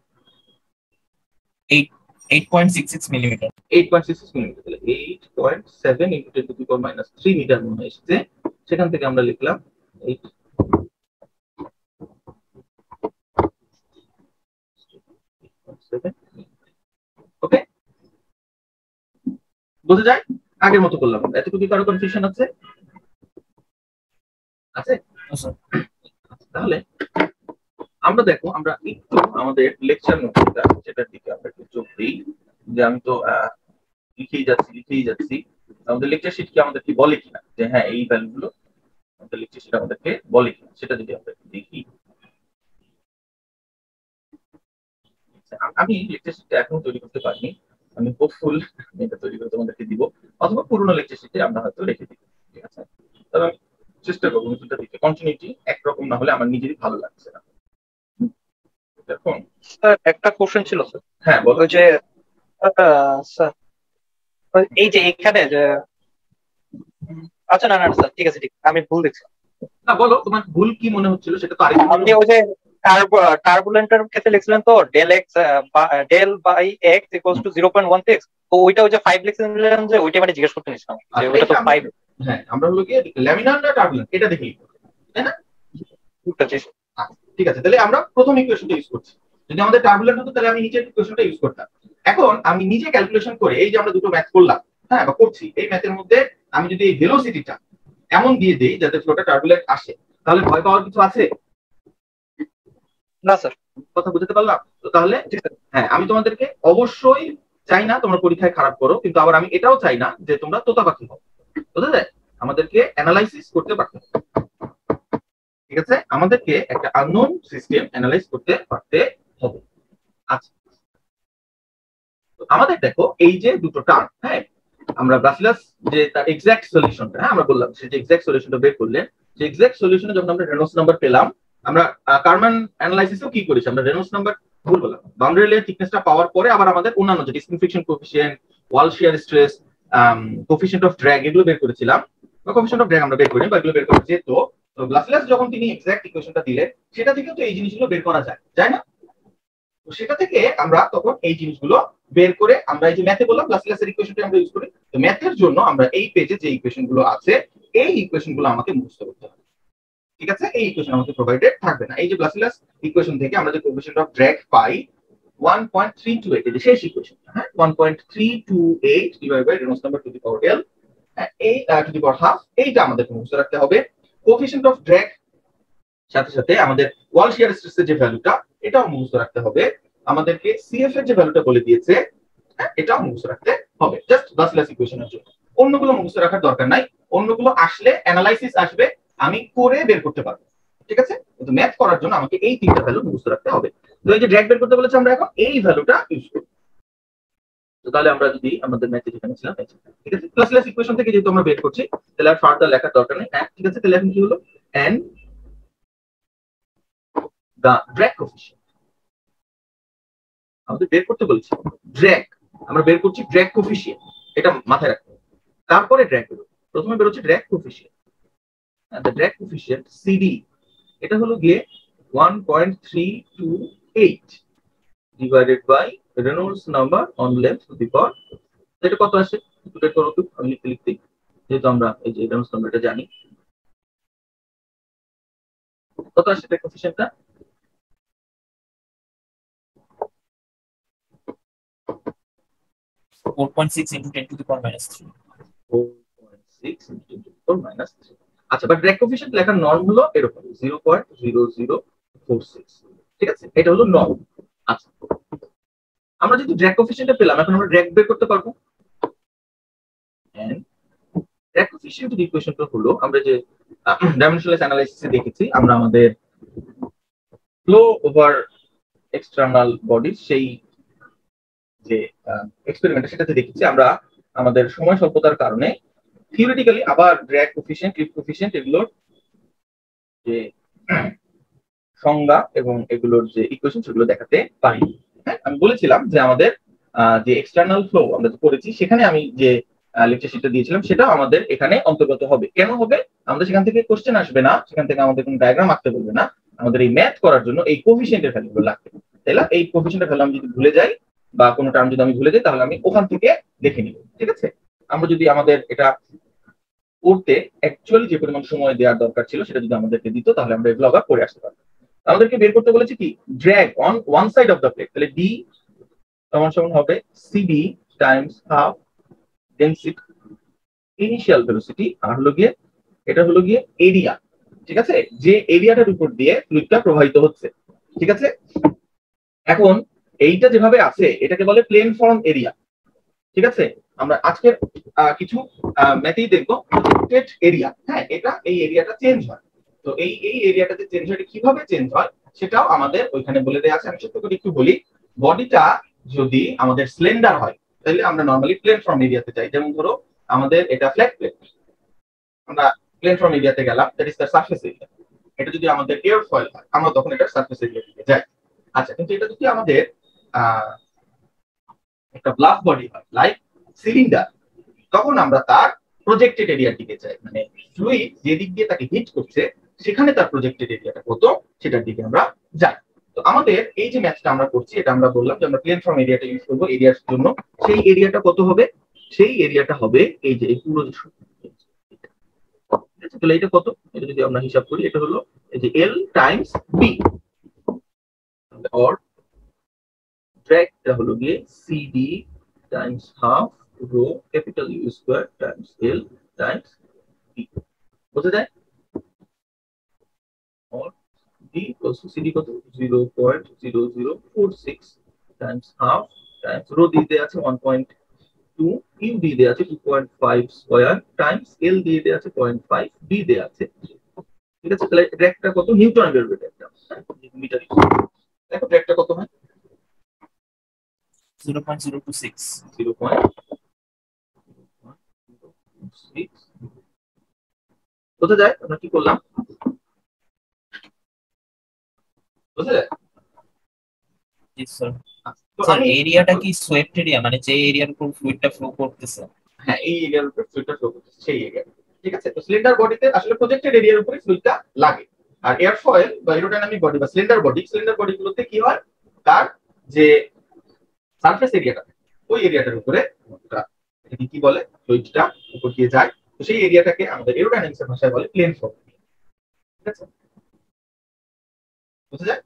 8.66 মিলিমিটার 8.66 মিলিমিটার তাহলে 8.7 into 10 to the power minus 3 metre মনে এসেছে সেখান থেকে আমরা লিখলাম 8.7 ওকে বোঝা যায় আগের মতো করলাম এতটুকু কি কারো কনফিউশন আছে আছে তাহলে আমরা দেখো আমরা একটু আমাদের লেকচার নোটটা যেটার দিকে আমরা একটু চোখ দিই যে আমি তো লিখেই যাচ্ছি আমাদের লেকচার শিট কি আমাদের কি বলে কিনা যে হ্যাঁ এই ভ্যালুগুলো আমাদের লেকচার শিট আমাদেরকে বলে কিনা সেটা যদি আমরা দেখি। আমি লেকচার শিটটা এখনো তৈরি করতে পারিনি, আমি হোপফুল আমি এটা তৈরি করে তোমাদেরকে দিব, অথবা পুরোনো লেকচার শিটে আমরা হয়তো রেখে দিব। ঠিক আছে, তবে আমি চেষ্টা করবো নতুনটা দিতে। কন্টিনিউটি একরকম না হলে আমার নিজেরই ভালো লাগছে না। দেখুন স্যার একটা কোশ্চেন ছিল স্যার। হ্যাঁ বলো। ওই যে স্যার এই যে এখানে যে আচ্ছা না না স্যার ঠিক আছে আমি ভুল দেখছি। না বলো তোমার ভুল কি মনে হচ্ছিল সেটা তো আরেকটু। আপনি ওই যে টার্বুলেন্টের ক্ষেত্রে লিখছিলেন তো del x del by X equals to 0.16, তো ওইটা ওই যে 5 লিখছিলেন যে ওইটা মানে জিজ্ঞেস করতে নিছিলাম যে ওইটা তো 5। হ্যাঁ আমরা হলো কি ল্যামিনার না টার্বুলেন্ট এটা দেখি, তাই না? ঠিক আছে, তাহলে আমরা প্রথম ইকুয়েশনটা ইউজ করছি। যদি আমাদের টার্বুলেন্ট হতো তাহলে আমি নিচের ইকুয়েশনটা ইউজ করতাম। এখন আমি নিজে ক্যালকুলেশন করে এই যে আমরা দুটো ম্যাথ করলাম, হ্যাঁ বা করছি, এই ম্যাথের মধ্যে আমি যদি এই ভেলোসিটিটা এমন দিয়ে দেই যাতে ফ্লোটা টার্বুলেন্ট আসে, তাহলে ভয় পাওয়ার কিছু আছে? না স্যার। কথা বুঝতে পারলাম তো? তাহলে হ্যাঁ আমি তোমাদেরকে অবশ্যই চাই না তোমরা পরীক্ষায় খারাপ করো, কিন্তু আবার আমি এটাও চাই না যে তোমরা তোতা পাখি হও। বুঝতে যায়? আমাদেরকে অ্যানালাইসিস করতে পারতে হবে। ঠিক আছে, আমাদেরকে একটা আননোন সিস্টেম অ্যানালাইজ করতে পারতে হবে। আচ্ছা আমাদের দেখো এই যে দুটো টার্ম, হ্যাঁ আমরা ব্রাসিলাস যে তার এক্সাক্ট সলিউশনটা, হ্যাঁ আমরা বললাম সে যে এক্সাক্ট সলিউশনটা বের করলেন, যে এক্সাক্ট সলিউশনে যখন আমরা রেনল্ডস নাম্বার পেলাম, আমরা কারমান অ্যানালাইসিসও কি করেছি, আমরা রেনল্ডস নাম্বার ভুল বললাম, বাউন্ডারি লেয়ার থিকনেসটা পাওয়ার পরে আবার আমাদের অন্যান্য যে skin friction coefficient, wall shear stress, coefficient of drag এগুলো বের করেছিলাম, বা কোএফিসিয়েন্ট অফ ড্র্যাগ আমরা বের করিনি বা এগুলো বের করেছি। তো ব্রাসিলাস যখন তিনি এক্সাক্ট ইকুয়েশনটা দিলেন সেটা থেকেও তো এই জিনিসগুলো বের করা যায় না? তো সেটা থেকে আমরা তখন এই জিনিসগুলো বের করে আমরা এই যে ম্যাথে বললাম ব্লাসিলাসের ইকুয়েশনটা আমরা ইউজ করি। তো ম্যাথের জন্য আমরা এই পেজে যে ইকুয়েশন গুলো আছে এই ইকুয়েশন গুলো আমাকে মুখস্থ করতে হবে। ঠিক আছে, এই ইকুয়েশন আমাকে প্রোভাইডেড থাকবে না। এই যে ব্লাসিলাস ইকুয়েশন থেকে আমরা যে কোএফিসিয়েন্ট অফ ড্র্যাগ পাই 1.328, এই যে শেষ ইকুয়েশন, হ্যাঁ 1.328 divide by Reynolds number to the power L, এই টু দি পাওয়ার হাফ, এইটা আমাদেরকে মুখস্থ রাখতে হবে। কোএফিসিয়েন্ট অফ ড্র্যাগ সাথে সাথে আমাদের ওয়াল শিয়ার স্ট্রেসের যে ভ্যালুটা এটাও মুখস্থ রাখতে হবে। আমাদেরকে সিএফ এর যে ভ্যালুটা বলে দিয়েছে এটাও মুখস্থ রাখতে হবে, জাস্ট ব্লাসিলাস ইকুয়েশনের জন্য। অন্যগুলো মুখস্থ রাখার দরকার নাই, অন্যগুলো আসলে অ্যানালাইসিস আসবে, আমি করে বের করতে পারবো। ঠিক আছে, কিন্তু ম্যাথ করার জন্য আমাকে এই তিনটা ভ্যালু মুখস্থ রাখতে হবে। তো এই যে ড্র্যাগ বের করতে বলেছে আমরা এখন এই ভ্যালুটা ইউজ করব। তো তাহলে আমরা যদি আমাদের ম্যাথে যেখানে ছিলাম, ঠিক আছে, ব্লাসিলাস ইকুয়েশন থেকে যেহেতু আমরা বের করছি তাহলে আর ফার্দার লেখার দরকার নেই। হ্যাঁ ঠিক আছে, তাহলে এখন কি হলো, এন্ড the drag coefficient আমাদের বের করতে বলছি। ড্র্যাগ আমরা বের করছি ড্র্যাগ কোফিশিয়েন্ট, এটা মাথায় রাখতে হবে। তারপরে ড্র্যাগ বের প্রথমে বের হচ্ছে drag coefficient, the drag coefficient CD এটা হলো গিয়ে 1.328 divided by Reynolds number on length to the power, এটা কত আসে একটু বের করো তো, আমি লিখতে যেহেতু আমরা এই যে রেনল্ডস নাম্বারটা জানি। কত আসে drag কোফিশিয়েন্টটা? 4.6 into 10 to the power minus 3. 4.6 into 10 to the power minus 3। আচ্ছা, বাট ড্র্যাগ কোফিশিয়েন্ট লেখার নরম হলো এরকম 0.0046। ঠিক আছে, এটা হলো নরম। আচ্ছা, আমরা যেহেতু ড্র্যাগ কোফিশিয়েন্টটা পেলাম, এখন আমরা ড্র্যাগ বের করতে পারবো। ড্র্যাগ কোফিশিয়েন্টের ইকুয়েশনটা হলো আমরা যে ডাইমেনশনাল অ্যানালাইসিসে দেখেছি, আমরা আমাদের ফ্লো ওভার এক্সটার্নাল বডি সেই যে এক্সপেরিমেন্ট সেটাতে দেখেছি আমরা আমাদের সময় স্বল্পতার কারণে থিওরিটিক্যালি আবার ড্র্যাগ কোফিশিয়েন্ট, ক্লিপ কোফিশিয়েন্ট এগুলোর যে সংজ্ঞা এবং এগুলোর যে ইকুয়েশন সেগুলো দেখাতে পারি। হ্যাঁ আমি বলেছিলাম যে আমাদের যে এক্সটার্নাল ফ্লো আমরা যে করেছি সেখানে আমি যে লেকচার শিটটা দিয়েছিলাম সেটা আমাদের এখানে অন্তর্গত হবে। কেন হবে? আমাদের সেখান থেকে কোশ্চেন আসবে না, সেখান থেকে আমাদের কোনো ডায়াগ্রাম আঁকতে বলবে না, আমাদের এই ম্যাথ করার জন্য এই কোফিশিয়েন্টের ভ্যালুগুলো লাগবে। তাই না? এই কোফিশিয়েন্টের ভ্যালু আমি যদি ভুলে যাই বা কোনো টার্ম যদি আমি ভুলে যাই তাহলে আমি ওখান থেকে দেখে নিব। ঠিক আছে, আমরা যদি আমাদের এটা করতে অ্যাকচুয়ালি যে পরিমাণ সময় দেওয়ার দরকার ছিল সেটা যদি আমাদেরকে দিত তাহলে আমরা এগুলো আবার করে আসতে পারতাম। আমাদেরকে বের করতে বলেছে কি drag on one side of the plate, তাহলে ডি সমান সমান হবে CD times half density initial velocity, আর হলো গিয়ে এটা হলো গিয়ে এরিয়া। ঠিক আছে, যে এরিয়াটার উপর দিয়ে ফ্লুইডটা প্রবাহিত হচ্ছে। ঠিক আছে, এখন এইটা যেভাবে আছে এটাকে বলে প্লেন ফর্ম এরিয়া, ঠিক আছে। আমরা আজকের কিছু ম্যাথেই দেখবো স্ট্রেট এরিয়া, হ্যাঁ এটা এই এরিয়াটা চেঞ্জ হয়। তো এই এরিয়াটা যে চেঞ্জ হয় কিভাবে চেঞ্জ হয় সেটাও আমাদের ওইখানে বলে দেওয়া আছে। আমি ছোট্ট করে একটু বলি, বডিটা যদি আমাদের স্লেন্ডার হয় তাহলে আমরা নরমালি প্লেন ফর্ম এরিয়াতে যাই। যেমন ধরো আমাদের এটা ফ্ল্যাট প্লেট, আমরা প্লেন ফর্ম এরিয়াতে গেলাম, that is the surface area. এটা যদি আমাদের এয়ার ফয়েল হয় আমরা তখন এটা সারফেস এরিয়া দিকে যাই। আচ্ছা, কিন্তু এটা যদি আমাদের একটা ব্লাফ বডি হয় লাইক সিলিন্ডার, তখন আমরা তার প্রজেক্টেড এরিয়ার দিকে যাই, মানে ফ্লুইড যে দিক দিয়ে তাকে হিট করছে সেখানে তার প্রজেক্টেড এরিয়াটা কত সেটার দিকে আমরা যাই। তো আমাদের এই যে ম্যাথটা আমরা করছি এটা আমরা বললাম যে আমরা প্লেন ফর্ম এরিয়াটা ইউজ করবো এরিয়ার জন্য। সেই এরিয়াটা কত হবে? সেই এরিয়াটা হবে এই যে এই পুরো, তাহলে এটা কত? এটা যদি আমরা হিসাব করি এটা হলো এই যে L times B, or drag এটা হলো গিয়ে CD times half rho capital U square times L times B, বোঝা যায়? or D equals to CD কত 0.0046 টাইমস হাফ টাইমস রো দিয়ে দেয়া আছে 1.2, U দিয়ে দেয়া আছে 2.5 স্কয়ার টাইমস L দিয়ে দেয়া আছে 0.5, B দেয়া আছে, ঠিক আছে। তাহলে ড্র্যাগটা কত? নিউটন বের একটা মিটার, দেখো ড্র্যাগটা কত হয় 0.026 0.6, বোঝা যায় আমরা কি করলাম? বোঝা যায়? জি স্যার। তো স্যার আমি এরিয়াটা কি সোয়েপ্ট এরিয়া, মানে যে এরিয়ার উপর ফ্লুইডটা ফ্লো করতেছে? হ্যাঁ এই এরিয়ার উপরে ফ্লুইডটা ফ্লো করতেছে সেই এরিয়া, ঠিক আছে। তো সিলিন্ডার বডিতে আসলে প্রজেক্টেড এরিয়ার উপরে ফ্লুইডটা লাগে, আর এয়ারফয়েল বা এরোডাইনামিক বডি বা সিলিন্ডার বডিগুলোতে কি হয়, তার যে সারফেস এরিয়াটা ওই এরিয়াটার উপরে এটাকে কি বলে ফ্লুইডটা উপর দিয়ে যায়। তো সেই এরিয়াটাকে আমাদের এরোডাইনামিক্সের ভাষায় বলে প্লেন ফর্ম, ঠিক আছে। বুঝা যায়?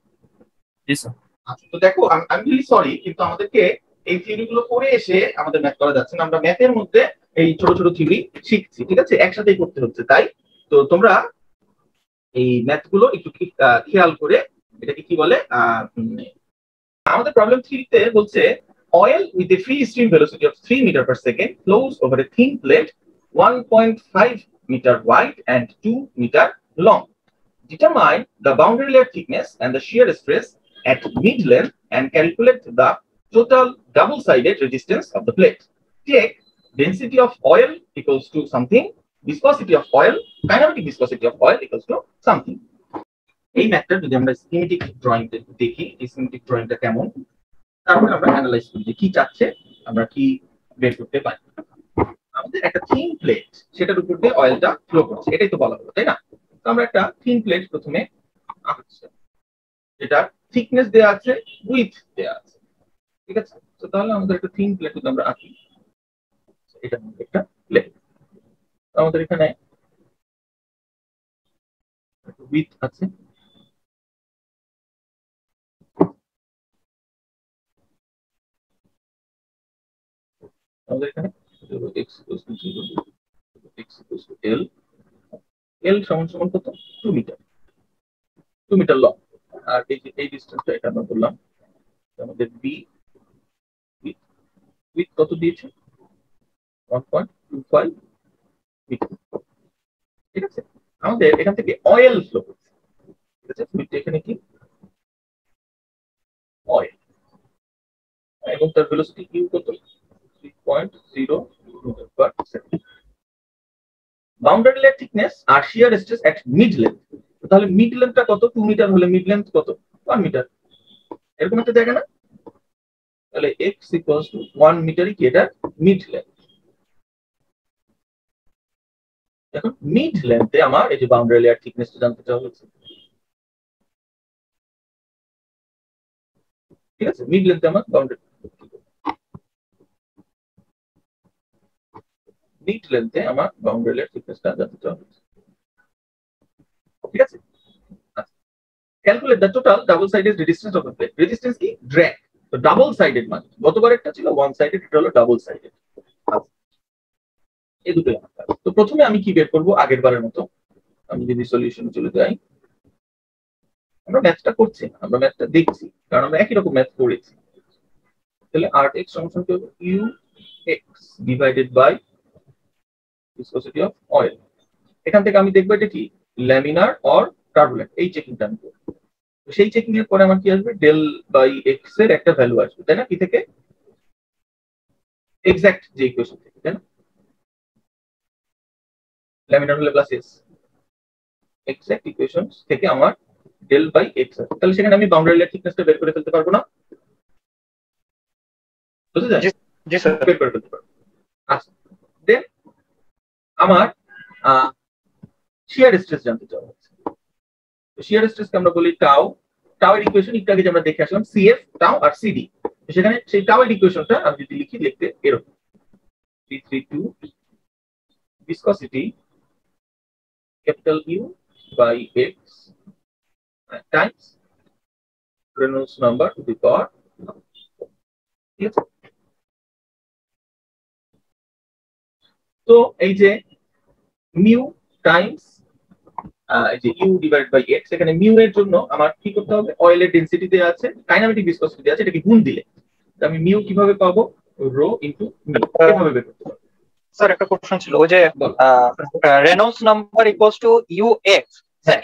জি স্যার। আচ্ছা, তো দেখো আমি রিয়েলি সরি, কিন্তু আমাদেরকে এই থিওরিগুলো পড়ে এসে আমাদের ম্যাথ করা যাচ্ছে না। আমরা ম্যাথের মধ্যে এই ছোট ছোট থিওরি শিখছি, ঠিক আছে, একসাথেই করতে হচ্ছে। তাই তো তোমরা এই ম্যাথগুলো একটু খেয়াল করে এটাকে কি বলে, আমাদের প্রবলেম 3 তে বলছে oil with a free stream velocity of 3 meter per second flows over a thin plate 1.5 meter wide and 2 meter long. Determine the boundary layer thickness and the shear stress at mid length and calculate the total double-sided resistance of the plate. Take density of oil equals to something, viscosity of oil, kinematic viscosity of oil equals to something. এই ম্যাথটা যদি আমরা schematic drawing দেখি, এই schematic ড্রয়িংটা কেমন, তারপরে আমরা অ্যানালাইজ করি যে কি চাচ্ছে, আমরা কি বের করতে পারি। আমাদের একটা থিন প্লেট, সেটার উপর দিয়ে অয়েলটা ফ্লো করছে, এটাই তো বলা হলো, তাই না? তো আমরা একটা থিন প্লেট প্রথমে আঁকছি, এটার থিকনেস দেয়া আছে, উইথ দেয়া আছে, ঠিক আছে। তো তাহলে আমাদের একটা থিন প্লেট যদি আমরা আঁকি, এটা আমাদের একটা প্লেট, আমাদের এখানে উইথ আছে, আমাদের এখানে x equals to 0, x equals to L, L সমান সমান কত 2 মিটার, 2 মিটার লং। আর এই যে এই ডিসটেন্সটা এটা আমরা বললাম আমাদের b, উইথ কত দিয়েছে 1.25 মিটার, ঠিক আছে। আমাদের এখান থেকে অয়েল ফ্লো করছে, ঠিক আছে। ফ্লুইডটা এখানে কি অয়েল, এবং তার ভেলোসিটি u কত 3.0 metre per second. Boundary layer thickness আর shear stress at mid length, তাহলে মিড লেন্থটা কত 2 মিটার হলে মিড লেন্থ কত 1 মিটার, এরকম একটা জায়গা না? তাহলে x equals to 1 মিটারই কি এটা মিড লেন্থ। এখন মিড লেন্থে আমার এই যে বাউন্ডারি লেয়ার থিকনেসটা জানতে চাওয়া হচ্ছে, ঠিক আছে। মিড লেন্থে আমার বাউন্ডারি, মিড লেন্থে আমার বাউন্ডারি লেয়ার থিকনেসটা জানতে চাওয়া হচ্ছে, ঠিক আছে। Calculate the total double sided resistance of the plate. Resistance কি ড্র্যাগ, তো ডাবল সাইডেড মানে গতবার একটা ছিল ওয়ান সাইডেড, এটা হলো ডাবল সাইডেড। এই দুটোই আমার কাজ। তো প্রথমে আমি কি বের করব আগের বারের মতো, আমি যদি সলিউশনে চলে যাই, আমরা ম্যাথটা করছি না, আমরা ম্যাথটা দেখছি, কারণ আমরা একই রকম ম্যাথ করেছি। তাহলে Rx সমান কি হবে Ux divided by viscosity of oil। এখান থেকে আমি দেখবো এটা কি ল্যামিনার অর টার্বুলেন্ট, এই চেকিংটা আমি করব। সেই চেকিং এর পরে আমার কি আসবে ডেল বাই এক্স এর একটা ভ্যালু আসবে, তাই না? কি থেকে? এক্সাক্ট যে ইকুয়েশন থেকে, তাই না? ল্যামিনার হলে প্লাস এস, এক্সাক্ট ইকুয়েশন থেকে আমার ডেল বাই এক্স আসবে। তাহলে সেখানে আমি বাউন্ডারি লেয়ার থিকনেসটা বের করে ফেলতে পারবো না? বুঝতে যায়? জি স্যার। বের করে ফেলতে পারবো। আচ্ছা, দেন আমার শিয়ার স্ট্রেস জানতে চাওয়া হচ্ছে। শিয়ার স্ট্রেসকে আমরা বলি টাউ। টাউ এর ইকুয়েশন একটু আগে আমরা দেখে আসলাম সিএফ টাউ আর সিডি। সেখানে সেই টাউ এর ইকুয়েশনটা আমি যদি লিখি লিখতে এরকম 332 viscosity capital U by X times Reynolds number to the power, ঠিক আছে? তো এই যে মিউ টাইমস এই যে ইউ ডিভাইড বাই এক্স, এখানে মিউ এর জন্য আমার কি করতে হবে অয়েলের ডেনসিটি দেওয়া আছে, কাইনেমেটিক ভিসকসিটি দেওয়া আছে, এটাকে গুণ দিলে আমি মিউ কিভাবে পাবো রো ইনটু মিউ কিভাবে বের করতে পারবো? স্যার একটা কোশ্চেন ছিল ওই যে Reynolds number equals to UX,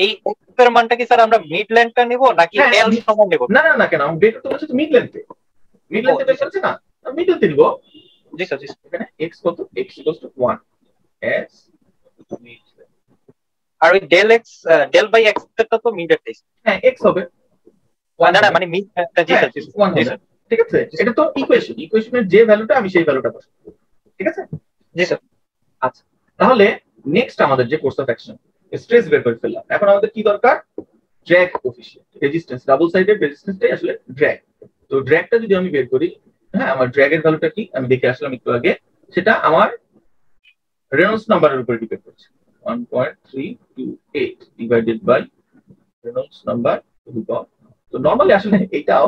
এই এক্স এর মানটা কি স্যার আমরা মিড লেন্থটা নিব নাকি এল সমান নিব? না না না, কেন আমি বের করতে বলছি তো মিড লেন্থে। মিড লেন্থে বের করছি না, আমি মিড লেন্থে নিব। জি স্যার জি। এখানে এক্স কত? X equals to 1 as mid. আর ওই del x del by x এটা তো মিড এর টেস্ট। হ্যাঁ এক্স হবে না না মানে মিড। জি স্যার জি স্যার। ঠিক আছে, এটা তো ইকুয়েশন, ইকুয়েশনের যে ভ্যালুটা আমি সেই ভ্যালুটা বসাবো, ঠিক আছে? জি স্যার। আচ্ছা, তাহলে নেক্সট আমাদের যে কোর্স অফ অ্যাকশন স্ট্রেস বের করে ফেললাম, এখন আমাদের কি দরকার? Drag coefficient, resistance, double sided রেজিস্ট্যান্সটাই আসলে ড্র্যাগ। তো ড্র্যাগটা যদি আমি বের করি, হ্যাঁ আমার ড্র্যাগের ভ্যালুটা কি আমি দেখে আসলাম একটু আগে, সেটা আমার রেনল্ডস নাম্বারের উপরে ডিপেন্ড করছে 1.328 divided by Reynolds number to the power. তো নরমালি আসলে এটাও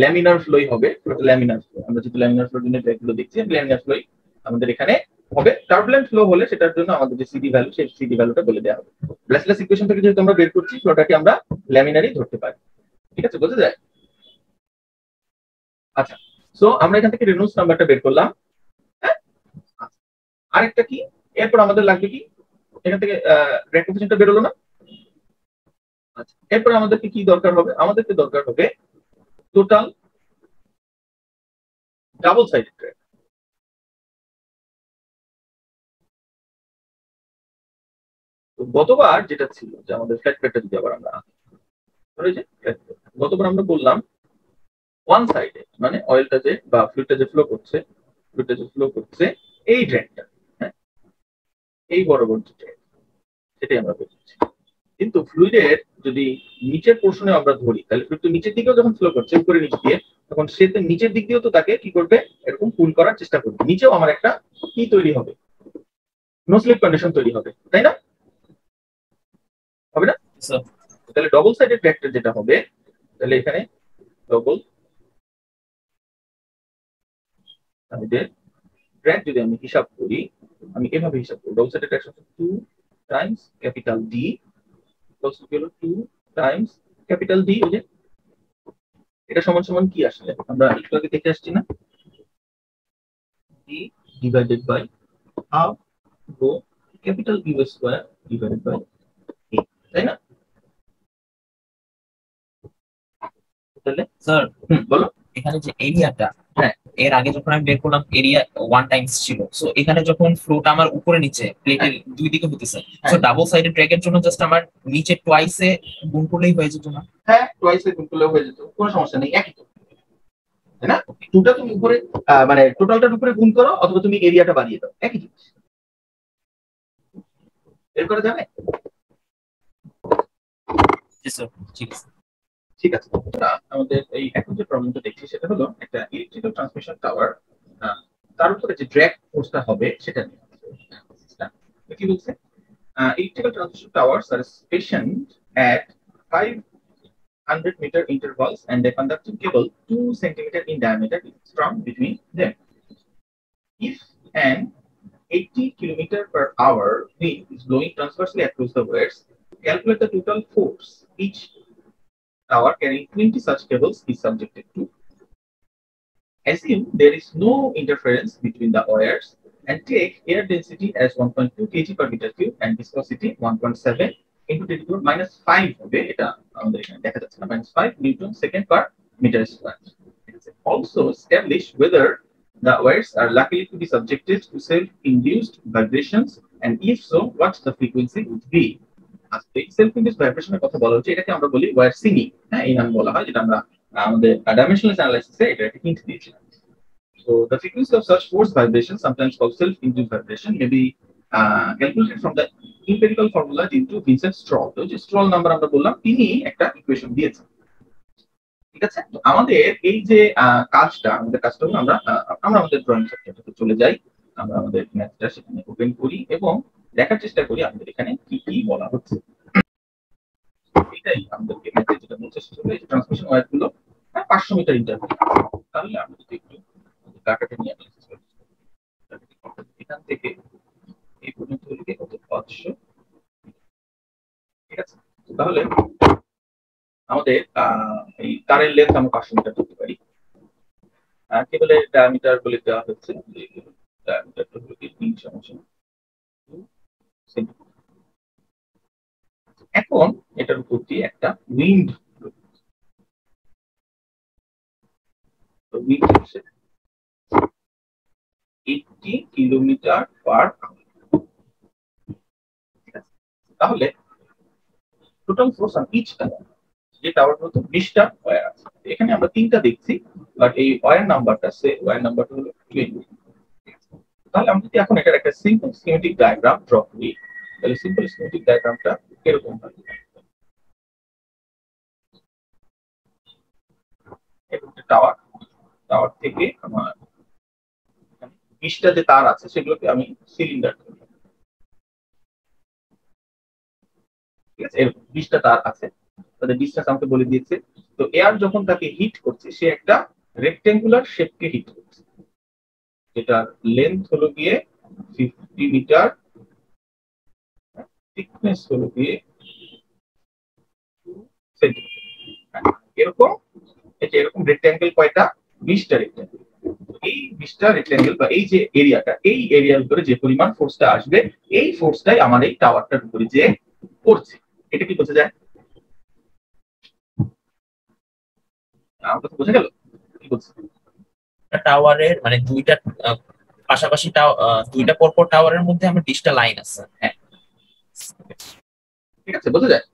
ল্যামিনার ফ্লোই হবে, ল্যামিনার ফ্লো। আমরা যেহেতু ল্যামিনার ফ্লোর জন্য ড্র্যাগগুলো দেখছি, ল্যামিনার ফ্লোই আমাদের এখানে হবে। টার্বুলেন্ট ফ্লো হলে সেটার জন্য আমাদের যে সিডি ভ্যালু, সেই সিডি ভ্যালুটা বলে দেওয়া হবে। ব্লাসলেস ইকুয়েশন থেকে যেহেতু আমরা বের করছি, ফ্লোটাকে আমরা ল্যামিনারই ধরতে পারি, ঠিক আছে? বোঝা যায়? আচ্ছা, সো আমরা এখান থেকে রেনল্ডস নাম্বারটা বের করলাম। হ্যাঁ, আরেকটা কি এরপর আমাদের লাগবে কি, এখান থেকে ড্র্যাগ কোএফিসিয়েন্টটা বের হলো না? আচ্ছা, এরপর আমাদেরকে কি দরকার হবে? আমাদেরকে দরকার হবে টোটাল ডাবল সাইডেড ড্র্যাগ। তো গতবার যেটা ছিল যে আমাদের ফ্ল্যাট প্লেটটা যদি আবার আমরা গতবার আমরা বললাম ওয়ান সাইডে, মানে অয়েলটা যে বা ফ্লুইডটা যে ফ্লো করছে এই ড্র্যাগটা, হ্যাঁ এই বরাবর যে ড্র্যাগ, সেটাই আমরা বলছি। কিন্তু ফ্লুইডের যদি নিচের পোর্শনে আমরা ধরি, তাহলে ফ্লুইড তো নিচের দিকেও যখন ফ্লো করছে উপরে নিচ দিয়ে, তখন সে তো নিচের দিক দিয়েও তো তাকে কি করবে এরকম পুল করার চেষ্টা করবে, নিচেও আমার একটা কি তৈরি হবে, নো স্লিপ কন্ডিশন তৈরি হবে, তাই না? হবে না? তাহলে ডবল সাইডেড ড্র্যাগটা যেটা হবে, তাহলে এখানে ডবল সাইডেড ড্র্যাগ যদি আমি হিসাব করি, আমি এভাবে হিসাব করি, ডবল সাইডেড ড্র্যাগ হচ্ছে 2 Times capital D plus 2 Times capital D. ওই যে এটা সমান সমান কি আসলে আমরা একটু আগে দেখে আসছি না, D divided by half rho capital U square divided by A, তাই না? তাহলে স্যার বলো। এখানে যে এরিয়াটা, হ্যাঁ এর আগে যখন আমি বের করলাম এরিয়া 1 টাইমস ছিল, সো এখানে যখন ফ্লোটা আমার উপরে নিচে প্লেটের দুই দিকে হতেছে, সো ডাবল সাইডেড ড্র্যাগের জন্য জাস্ট আমার নিচে টুয়াইসে গুণ করলেই হয়ে যেত না? হ্যাঁ টুয়াইসে গুণ করলেও হয়ে যেত, কোনো সমস্যা নেই, একই তো, তাই না? টুটা তুমি উপরে মানে টোটালটার উপরে গুণ করো অথবা তুমি এরিয়াটা বাড়িয়ে দাও, একই জিনিস। এর করে যাবে? জি স্যার, ঠিক আছে। ঠিক আছে, আমাদের এই এখন যে প্রবলেমটা দেখছি সেটা হলো একটা ইলেকট্রিক্যাল ট্রান্সমিশন টাওয়ার, তার উপরে যে ড্র্যাগ ফোর্সটা হবে সেটা নিয়ে কি বলছে। Electrical transmission towers are stationed at 500 meter intervals and a conducting cable 2 centimeter in diameter is strung between them. If an 80 kilometer per hour wind is blowing transversely across the wires, calculate the total force each tower carrying 20 such cables is subjected to. Assume there is no interference between the wires and take air density as 1.2 kg per meter cube and viscosity 1.7 into 10 to the power minus 5 হবে এটা আমাদের এখানে দেখা যাচ্ছে না -5 newton second per metre square also establish whether the wires are likely to be subjected to self-induced vibrations and if so what the frequency would be আজকে self-induced vibration এর কথা বলা হচ্ছে এটাকে আমরা বলি ওয়্যার সিঙ্গিং হ্যাঁ এই নাম বলা হয় যেটা আমরা আমাদের ডাইমেনশনাল অ্যানালাইসিসে এটা একটা হিন্ট দিয়েছিলাম so the frequency of such force vibration sometimes called self-induced vibration may be calculated from the empirical formula into Vincent Stroll তো যে স্ট্রল নাম্বার আমরা বললাম তিনি একটা ইকুয়েশন দিয়েছেন ঠিক আছে তো আমাদের এই যে কাজটা হলো আমরা আমাদের ড্রয়িং সফটওয়্যারটাতে চলে যাই আমরা আমাদের ম্যাথটা সেখানে ওপেন করি এবং দেখার চেষ্টা করি আমাদের এখানে কি কি বলা হচ্ছে এটাই আমাদেরকে ম্যাথে যেটা বলছে সেটা হলো এই ট্রান্সমিশন ওয়্যার গুলো 500 মিটার ইন্টারভ্যাল তাহলে আমরা যদি একটু ডাটাটা নিয়ে অ্যানালাইসিস করি এখান থেকে এই পর্যন্ত লিখে কত 500 ঠিক আছে তাহলে আমাদের এই তারের লেন্থ আমরা 500 মিটার ধরতে পারি কেবলের ডায়ামিটার বলে দেওয়া হচ্ছে ডায়ামিটারটা হলো 3 সমস্যা এখন এটার উপর দিয়ে একটা উইন্ড হচ্ছে 80 কিলোমিটার পার তাহলে total force on each tower যে টাওয়ারগুলো 20টা ওয়্যার আছে এখানে আমরা 3টা দেখছি বাট এই ওয়্যার নাম্বারটা হলো 20 তাহলে আমরা যদি এখন এটার একটা সিম্পল স্কিমেটিক ডায়াগ্রাম ড্র করি তাহলে সিম্পল স্কিমেটিক ডায়াগ্রামটা এরকম হবে একটা টাওয়ার থেকে আমার 20টা যে তার আছে সেগুলোকে আমি সিলিন্ডার ধরি ঠিক আছে এরকম 20টা তার আছে তাদের ডিসটেন্স আমাকে বলে দিয়েছে তো এয়ার যখন তাকে হিট করছে সে একটা রেক্টেঙ্গুলার শেপকে হিট করছে যেটার লেন্থ হলো গিয়ে 50 মিটার থিকনেস হলো গিয়ে 2 সেন্টিমিটার এরকম রেক্টেঙ্গেল কয়টা 20টা রেক্টেঙ্গেল এই 20টা রেক্টেঙ্গেল বা এই যে এরিয়াটা এই এরিয়ার উপরে যে পরিমাণ ফোর্সটা আসবে এই ফোর্সটাই আমার এই টাওয়ারটার উপরে যে পড়ছে এটা কি বোঝা যায় আমার কথা বোঝা গেল কি বলছি টাওয়ারের মানে দুইটা পাশাপাশি দুইটা পরপর টাওয়ারের মধ্যে আমার 20টা লাইন আছে হ্যাঁ ঠিক আছে বোঝা যায়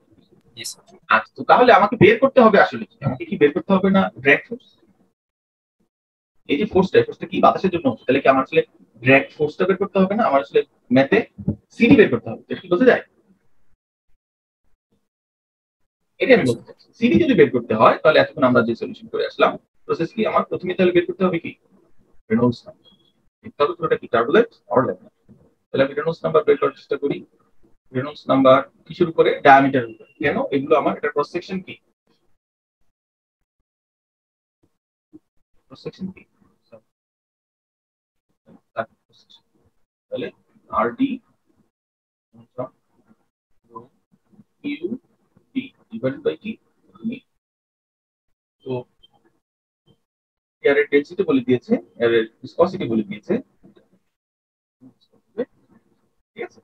আচ্ছা তো তাহলে আমাকে বের করতে হবে আসলে আমাকে কি বের করতে হবে না ড্র্যাগ ফোর্স এই যে ফোর্সটা কি বাতাসের জন্য তাহলে কি আমার আসলে ড্র্যাগ ফোর্সটা বের করতে হবে না আমার আসলে ম্যাথে সিডি বের করতে হবে এটা কি বোঝা যায় এটা আমি বলতে চাচ্ছি সিডি যদি বের করতে হয় তাহলে এতক্ষণ আমরা যে সলিউশন করে আসলাম প্রসেস কি আমার প্রথমে তাহলে বের করতে হবে কি রেনল্ডস নাম্বার তবে পুরোটা কি টার্বুলেন্ট অর ল্যামিনার তাহলে আমি রেনল্ডস নাম্বার বের করার চেষ্টা করি রেনল্ডস নাম্বার কিসের উপরে ডায়ামিটার উপরে কেন এগুলো আমার এটা ক্রস সেকশন কি ক্রস সেকশন কি তাহলে RD U D divided by কি তো এয়ারের ডেনসিটি বলে দিয়েছে এয়ারের ভিসকসিটি বলে দিয়েছে ঠিক আছে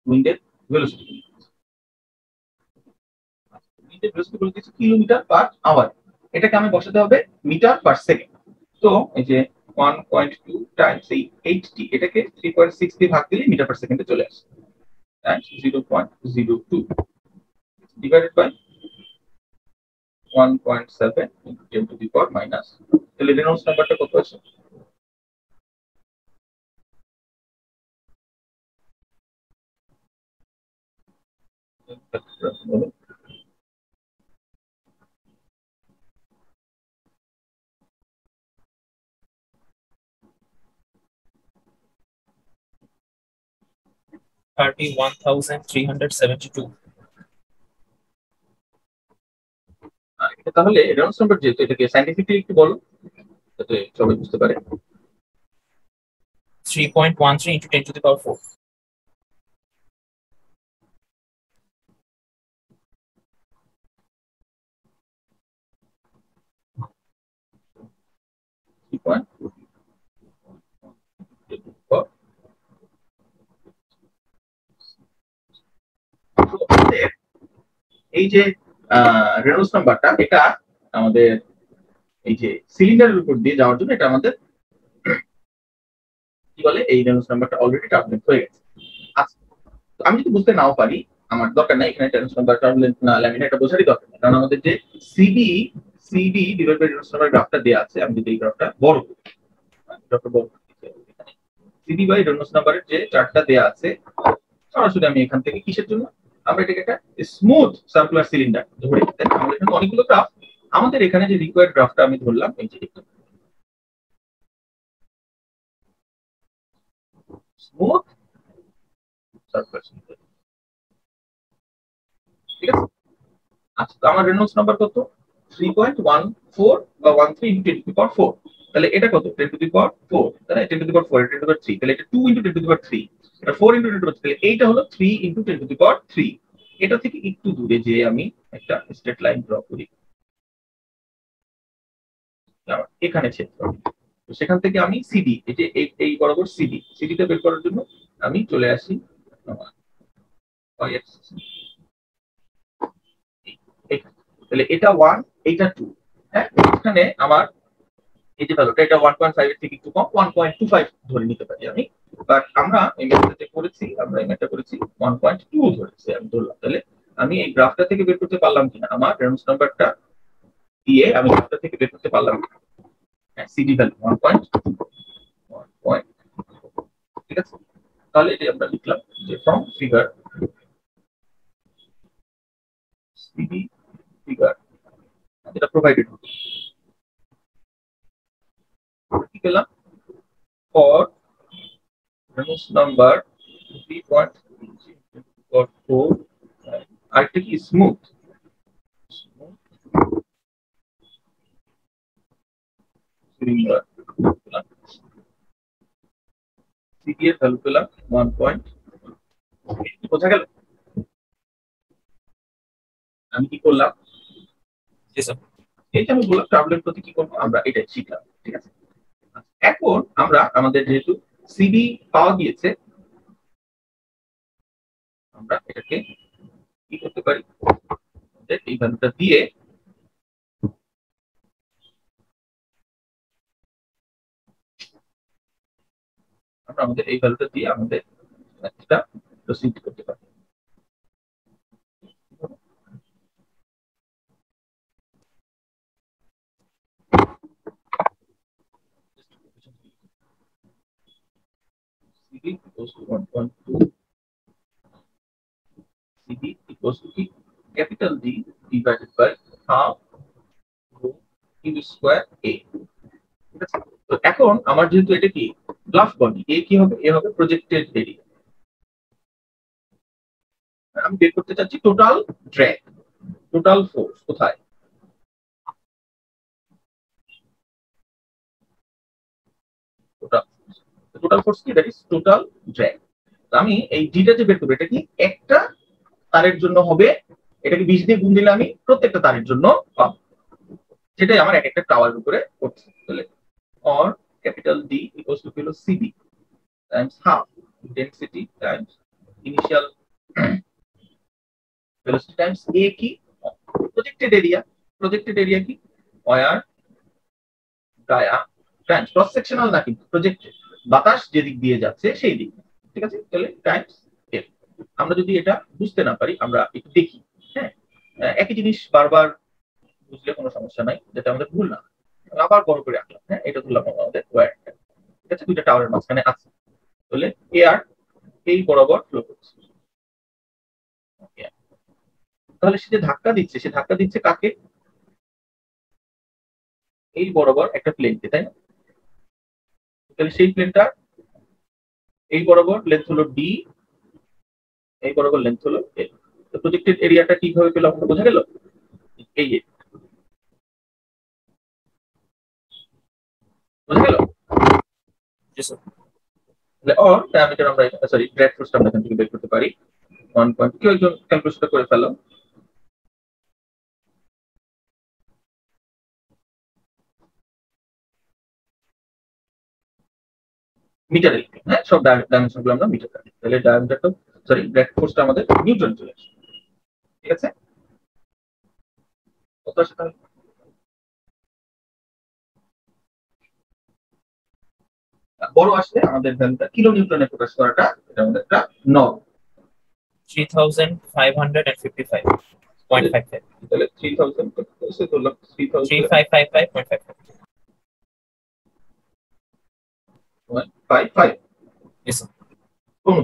উইন্ডের ভেলোসিটি বলে দিয়েছে কিলোমিটার পার আওয়ার এটাকে আমি বসাতে হবে মিটার পার সেকেন্ড তো এই যে 1.2 টাইমস এই 80 এটাকে 3.6 দিয়ে ভাগ দিলে মিটার পার সেকেন্ডে চলে আসে times 0.02 divided by 1.7 into 10 to the power minus তাহলে রেনল্ডস নাম্বারটা কত আছে বলো 31,372 তাহলে রেনল্ডস নাম্বার যেহেতু এটাকে সাইন্টিফিকলি একটু বলো যাতে সবাই বুঝতে পারে 3.13 into 10 to the power 4 3.13 3.4 এই যে রেনল্ডস নাম্বারটা, এটা আমাদের এই যে সিলিন্ডারের উপর দিয়ে যাওয়ার জন্য এটা আমাদের কি বলে, এই রেনল্ডস নাম্বারটা অলরেডি টার্বুলেন্ট হয়ে গেছে। আচ্ছা, তো আমি যদি বুঝতে নাও পারি, আমার দরকার নাই এখানে রেনল্ডস নাম্বার টার্বুলেন্ট না ল্যামিনা, এটা বোঝারই দরকার নেই, কারণ আমাদের যে CD divide by Reynolds number গ্রাফটা দেওয়া আছে, আমি যদি এই গ্রাফটা বড় করি, সিডি বাই রেনল্ডস নাম্বারের যে চার্টটা দেওয়া আছে, সরাসরি আমি এখান থেকে কিসের জন্য, আমরা এটাকে একটা স্মুথ সার্কুলার সিলিন্ডার ধরে, আমাদের এখানে অনেকগুলো গ্রাফ, আমাদের এখানে যে রিকোয়ার্ড গ্রাফটা আমি ধরলাম এই যে স্মুথ সার্কুলার সিলিন্ডার, ঠিক আছে। আচ্ছা, তো আমার রেনল্ডস নাম্বার কত, 3.14 বা 13 ইনটু 10 টু দি পাওয়ার 4, তাহলে এটা কত, 10 টু দি পাওয়ার 4, তাহলে 10 two the power 4, 10 two the পাওয়ার 3, তাহলে এটা 2 ইনটু 10 টু দি পাওয়ার 3, এটা 4 ইনটু 10 টু দি পাওয়ার 3, তাহলে এইটা হলো 3 ইনটু 10 টু দি পাওয়ার 3। এটা থেকে একটু দূরে যে আমি একটা স্ট্রেট লাইন ড্র করি, এখানে ছেদ করব, তো সেখান থেকে আমি সিডি, এই যে এই বরাবর সিডিটা বের করার জন্য আমি চলে আসি তাহলে এটা 1, এইটা 2, হ্যাঁ, এখানে আমার এই যে ভ্যালুটা, এটা 1.5 এর থেকে একটু কম, 1.25 ধরে নিতে পারি আমি, বাট আমরা এই মেথডে করেছি, আমরা এই মেথডটা করেছি 1.2 ধরেছি আমি ধরলাম, তাহলে আমি এই গ্রাফটা থেকে বের করতে পারলাম কিনা, আমার রেনল্ডস নাম্বারটা দিয়ে আমি গ্রাফটা থেকে বের করতে পারলাম কিনা, হ্যাঁ, সিডি ভ্যালু 1.1, ঠিক আছে। তাহলে এটা আমরা লিখলাম যে ফ্রম ফিগার সিডি ফিগার, এটা প্রোভাইডেড হবে, কি পেলাম, ফর রেনল্ডস নাম্বার 3.4, আরেকটা কি স্মুথ সিলিন্ডার, সিডি এর ভ্যালু পেলাম 1. বোঝা গেল আমি কি করলাম, এই যে আমি বললাম টার্বুলেন্ট প্রতি কি করবো, আমরা এটাই শিখলাম, ঠিক আছে। এখন আমরা আমাদের যেহেতু সিডি পাওয়া গিয়েছে, আমরা এটাকে কি করতে পারি, এই ভ্যালুটা দিয়ে আমরা আমাদের এই ভ্যালুটা দিয়ে আমাদের ম্যাথটা প্রসিড করতে পারি। CD equals to 1.2, CD equals to capital D divided by half rho Q square A, ঠিক আছে। তো এখন আমার যেহেতু এটা কি গ্লাস বডি, এ কি হবে, এ হবে প্রজেক্টেড এরিয়া, আমি বের করতে চাচ্ছি টোটাল ড্র্যাগ, টোটাল ফোর্স কোথায়, টোটাল ফোর্স কি, দ্যাট ইজ টোটাল ড্র্যাগ। আমি এই ডিটা যে বের করব, এটা কি একটা তারের জন্য হবে, এটাকে 20 দিয়ে গুণ দিলে আমি প্রত্যেকটা তারের জন্য পাবো, সেটাই আমার এক একটা টাওয়ারের উপরে করছে, তাহলে or capital D equals to below CD times half density times initial velocity times A কি projected area কি wire dia times cross sectional না, কিন্তু projected বাতাস যেদিক দিয়ে যাচ্ছে সেই দিক, ঠিক আছে, তাহলে টাইমস F। আমরা যদি এটা বুঝতে না পারি, আমরা একটু দেখি, হ্যাঁ, একই জিনিস বারবার বুঝলে কোনো সমস্যা নাই, যেটা আমাদের ভুল না, আবার বড় করে আঁকলাম, হ্যাঁ, এটা ধরলাম আমাদের ওয়্যারটা, ঠিক আছে, দুইটা টাওয়ারের মাঝখানে আছে, তাহলে এয়ার এই বরাবর ফ্লো করছে, তাহলে সে যে ধাক্কা দিচ্ছে, সে ধাক্কা দিচ্ছে কাকে, এই বরাবর একটা প্লেনকে, তাই না, তাহলে সেই প্লেনটা এই বরাবর লেন্থ হলো ডি, এই বরাবর লেন্থ হলো এল, তো প্রজেক্টেড এরিয়াটা কিভাবে পেলাম আমরা, বোঝা গেল, এই যে বোঝা গেল, তাহলে অর ডায়ামিটার আমরা, সরি ড্র্যাগ ফোর্সটা আমরা এখান থেকে বের করতে পারি 1. কেউ একজন ক্যালকুলেশনটা করে ফেলো, মিটারে লিখি, হ্যাঁ সব ডাইমেনশন গুলো আমরা মিটারে লিখি, তাহলে ডায়ামিটারটা সরি ব্র্যাকেট ফোর্সটা আমাদের নিউটন চলে আসে। ঠিক আছে, কত আসে তাহলে? বড় আসলে আমাদের ভ্যালুটা কিলো নিউটনে প্রকাশ করাটা এটা আমাদের একটা নর্ম। 3555.55 তাহলে 3000 কত এসে ধরলাম 3555.55 yes sir. কোন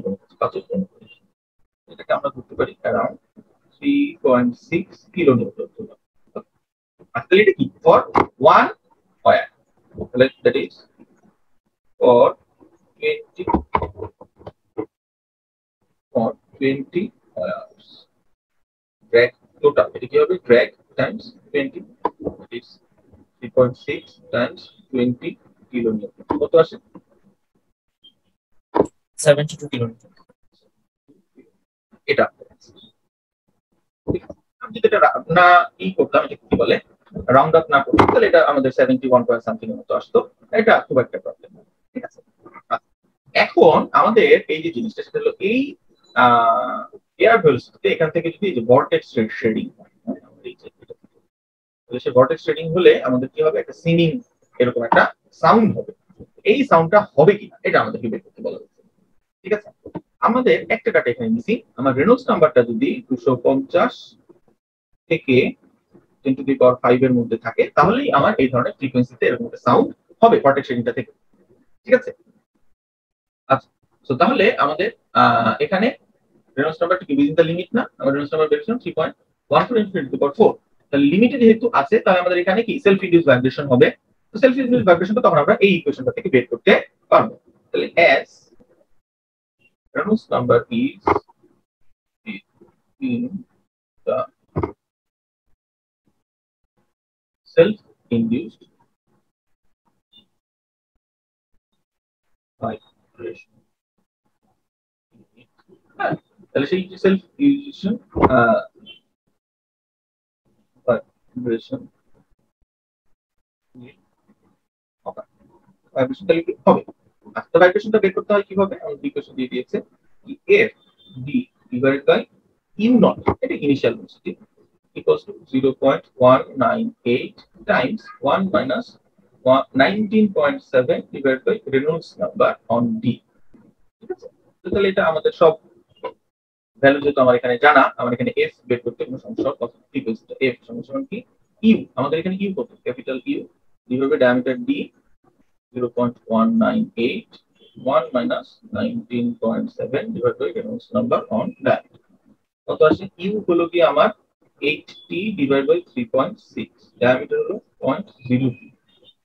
এটাকে আমরা ধরতে পারি অ্যারাউন্ড 3.6 কিলো নিউটন। আসলে এটা কি ফর 1 ওয়্যার, তাহলে that is for 20 hours drag total, এটা কি হবে drag times 20, that is 3.6 times 20 kilonewton, কত আসে 72 কিলোমিটার। এটা আমি যদি এটা না করতাম, এটা কি বলে রাউন্ড আপ না করতাম, তাহলে এটা আমাদের 71 পয়েন্ট সামথিং এর মতো আসতো, এটা খুব একটা প্রবলেম না। ঠিক আছে, এখন আমাদের এই যে জিনিসটা সেটা হলো এই এয়ার ভেলোসিটিতে এখান থেকে যদি এই যে ভর্টেক্স শেডিং হয়, তাহলে সেই ভর্টেক্স শেডিং হলে আমাদের কি হবে, একটা সিমিং এরকম একটা সাউন্ড হবে। এই সাউন্ডটা হবে কিনা এটা আমাদেরকে বের করতে বলা হচ্ছে। ঠিক আছে, আমাদের একটা ডাটা এখানে মিসিং, আমার রেনল্ডস নাম্বারটা যদি 250 থেকে 10 টু দি পাওয়ার 5 এর মধ্যে থাকে, তাহলেই আমার এই ধরনের ফ্রিকোয়েন্সিতে এরকম একটা সাউন্ড হবে ভর্টেক্স শেডিংটা থেকে। ঠিক আছে, আচ্ছা সো তাহলে আমাদের এখানে রেনল্ডস নাম্বারটা কি উইদিন দ্য লিমিট না, আমাদের রেনল্ডস নাম্বার বের করলাম 3.14 × 10⁴। তাহলে লিমিটে যেহেতু আছে, তাহলে আমাদের এখানে কি সেলফ ইনডিউসড ভাইব্রেশন হবে। তো সেলফ ইনডিউসড ভাইব্রেশনটা তখন আমরা এই ইকুয়েশনটা থেকে বের করতে পারবো। তাহলে as Reynolds number is in the self-induced vibration. তাহলে সেই সেলফ ইনডিউশন ভাইব্রেশন ভাইব্রেশন তাহলে কি হবে, আচ্ছা ভাইব্রেশনটা বের করতে হয় কিভাবে, আমাদের ইকুয়েশন দিয়ে দিয়েছে কি f d divided by u naught, এটা initial velocity equals to 0.198 times 1 minus 19.7 divided by Reynolds number on d। ঠিক আছে, তাহলে এটা আমাদের সব ভ্যালু যেহেতু আমার এখানে জানা, আমার এখানে f বের করতে কোনো সমস্যা হবে না। ফ্রিকোয়েন্সিটা f সমান কি u, আমাদের এখানে u কত, capital u divided by diameter d 0.198 1 minus 19.7 divided by Reynolds number on diameter, কত আসে u হলো কি আমার 80 divided by 3.6, diameter হলো 0.02।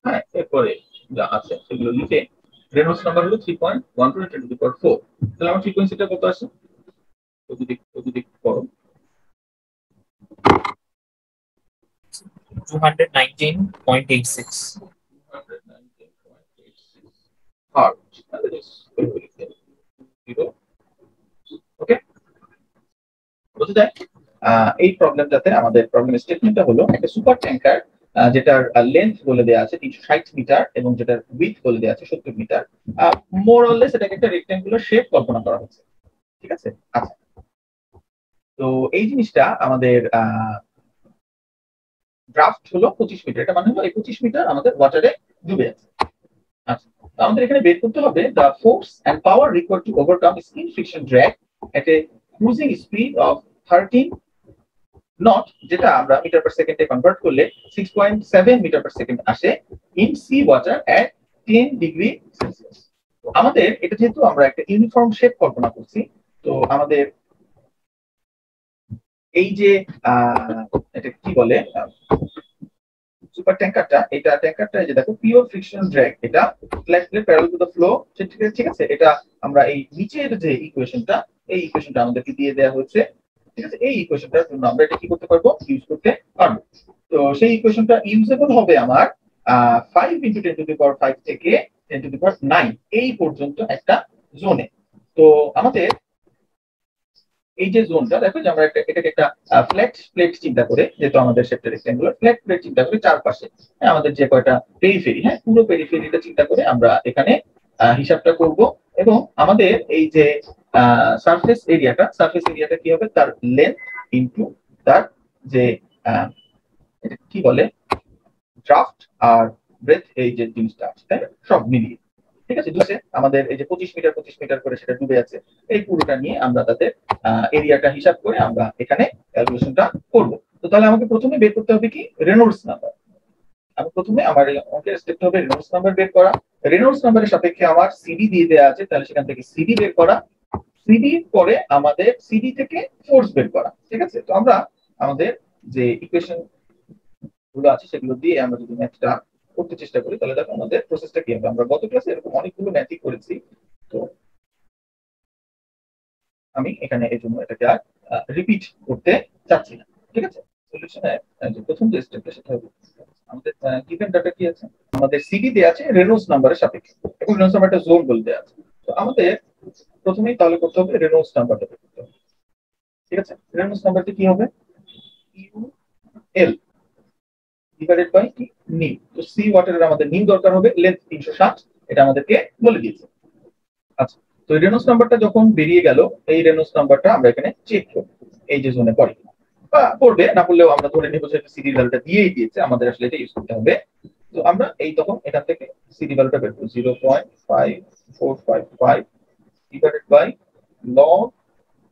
হ্যাঁ, এরপরে যা আছে সেগুলো লিখে রেনল্ডস নাম্বার হলো 3.12 × 10⁴। তাহলে আমার ফ্রিকোয়েন্সিটা কত আসে, প্রতিদিক করো 219.86 হার্জ। ওকে, বুঝতে যায় এই প্রবলেমটাতে আমাদের প্রবলেম স্টেটমেন্টটা হলো একটা সুপার ট্যাঙ্কার যেটার লেন্থ বলে দেওয়া আছে 360 মিটার এবং যেটার উইথ বলে দেওয়া আছে 70 মিটার, মোর অর লেস এটাকে একটা রেক্ট্যাঙ্গুলার শেপ কল্পনা করা হয়েছে। ঠিক আছে, আচ্ছা তো এই জিনিসটা আমাদের ড্রাফট হলো 25 মিটার, এটা মানে হলো এই 25 মিটার আমাদের ওয়াটারে ডুবে আছে। আচ্ছা, আমাদের এখানে বের করতে হবে the force and power required to overcome skin friction drag at a cruising speed of 13 knot, যেটা আমরা মিটার পার সেকেন্ডে কনভার্ট করলে 6.7 মিটার পার সেকেন্ড আসে in sea water at 10 degree Celsius. আমাদের এটা যেহেতু আমরা একটা ইউনিফর্ম শেপ কল্পনা করছি, তো আমাদের এই যে এটা কি বলে সুপার ট্যাঙ্কারটা, এটা ট্যাঙ্কারটা যে দেখো পিওর ফ্রিকশন ড্র্যাগ, এটা flat plate parallel to the flow. ঠিক আছে, এটা আমরা এই নিচের যে ইকুয়েশনটা, এই ইকুয়েশনটা আমাদেরকে দিয়ে দেওয়া হয়েছে। ঠিক আছে, এই ইকুয়েশনটার জন্য আমরা এটা কি করতে পারবো, ইউজ করতে পারবো। তো সেই ইকুয়েশনটা ইউজেবল হবে আমার 5 × 10⁵ থেকে 10⁹ এই পর্যন্ত একটা জোনে। তো আমাদের এই যে জোনটা দেখো যে আমরা এটাকে একটা ফ্ল্যাট প্লেট চিন্তা করে, যেহেতু আমাদের শেপটা রেক্ট্যাঙ্গুলার, ফ্ল্যাট প্লেট চিন্তা করে চারপাশে আমাদের যে কয়টা পেরিফেরি, হ্যাঁ পুরো পেরিফেরিটা চিন্তা করে আমরা এখানে হিসাবটা করব এবং আমাদের এই যে সারফেস এরিয়াটা কি হবে, তার লেন্থ ইনটু তার যে এটা কি বলে ড্রাফট আর ব্রেথ, এই যে জিনিসটা আছে তাই না, সব মিলিয়ে, ঠিক আছে। দুসে আমাদের এই যে 25 মিটার করে সেটা ডুবে আছে, এই পুরোটা নিয়ে আমরা তাদের এরিয়াটা হিসাব করে আমরা এখানে ক্যালকুলেশনটা করব। তো তাহলে আমাকে প্রথমে বের করতে হবে কি রেনল্ডস নাম্বার। আমি প্রথমে আমার এই অঙ্কের স্টেপটা হবে রেনল্ডস নাম্বার বের করা। রেনল্ডস নাম্বারের সাপেক্ষে আমার সিডি দিয়ে দেওয়া আছে, তাহলে সেখান থেকে সিডি বের করা। সিডি পরে আমাদের সিডি থেকে ফোর্স বের করা, ঠিক আছে। তো আমরা আমাদের যে ইকুয়েশন গুলো আছে সেগুলো দিয়ে আমরা যদি ম্যাথটা করতে চেষ্টা করি তাহলে দেখো আমাদের প্রসেসটা কি হবে। আমরা গত ক্লাসে এরকম অনেকগুলো ম্যাথই করেছি, তো আমি এখানে এই জন্য এটাকে আর রিপিট করতে চাচ্ছি না, ঠিক আছে। সলিউশনে যে প্রথম যে স্টেপটা সেটা হবে আমাদের গিভেন ডাটা কি আছে, আমাদের সিডি দেয়া আছে রেনল্ডস নাম্বারের সাপেক্ষে এবং রেনল্ডস নাম্বারটা জোন বলে দেয়া আছে। তো আমাদের প্রথমেই তাহলে করতে হবে রেনল্ডস নাম্বারটা বের করতে হবে, ঠিক আছে। রেনল্ডস নাম্বারটা কি হবে, ইউএল ডিভাইডেড বাই কি নিউ। তো সি ওয়াটারের আমাদের নিউ দরকার হবে, লেন্থ 360, এটা আমাদেরকে বলে দিয়েছে। আচ্ছা, তো এই রেনল্ডস নাম্বারটা যখন বেরিয়ে গেল, এই রেনল্ডস নাম্বারটা আমরা এখানে চেক করব এই যে জোনে পড়ে বা পড়বে না পড়লেও আমরা ধরে নিব যে সিডি ভ্যালুটা দিয়েই দিয়েছে, আমাদের আসলে এটা ইউজ করতে হবে। তো আমরা এই তখন এখান থেকে সিডি ভ্যালুটা বের করব 0.5455 divided by log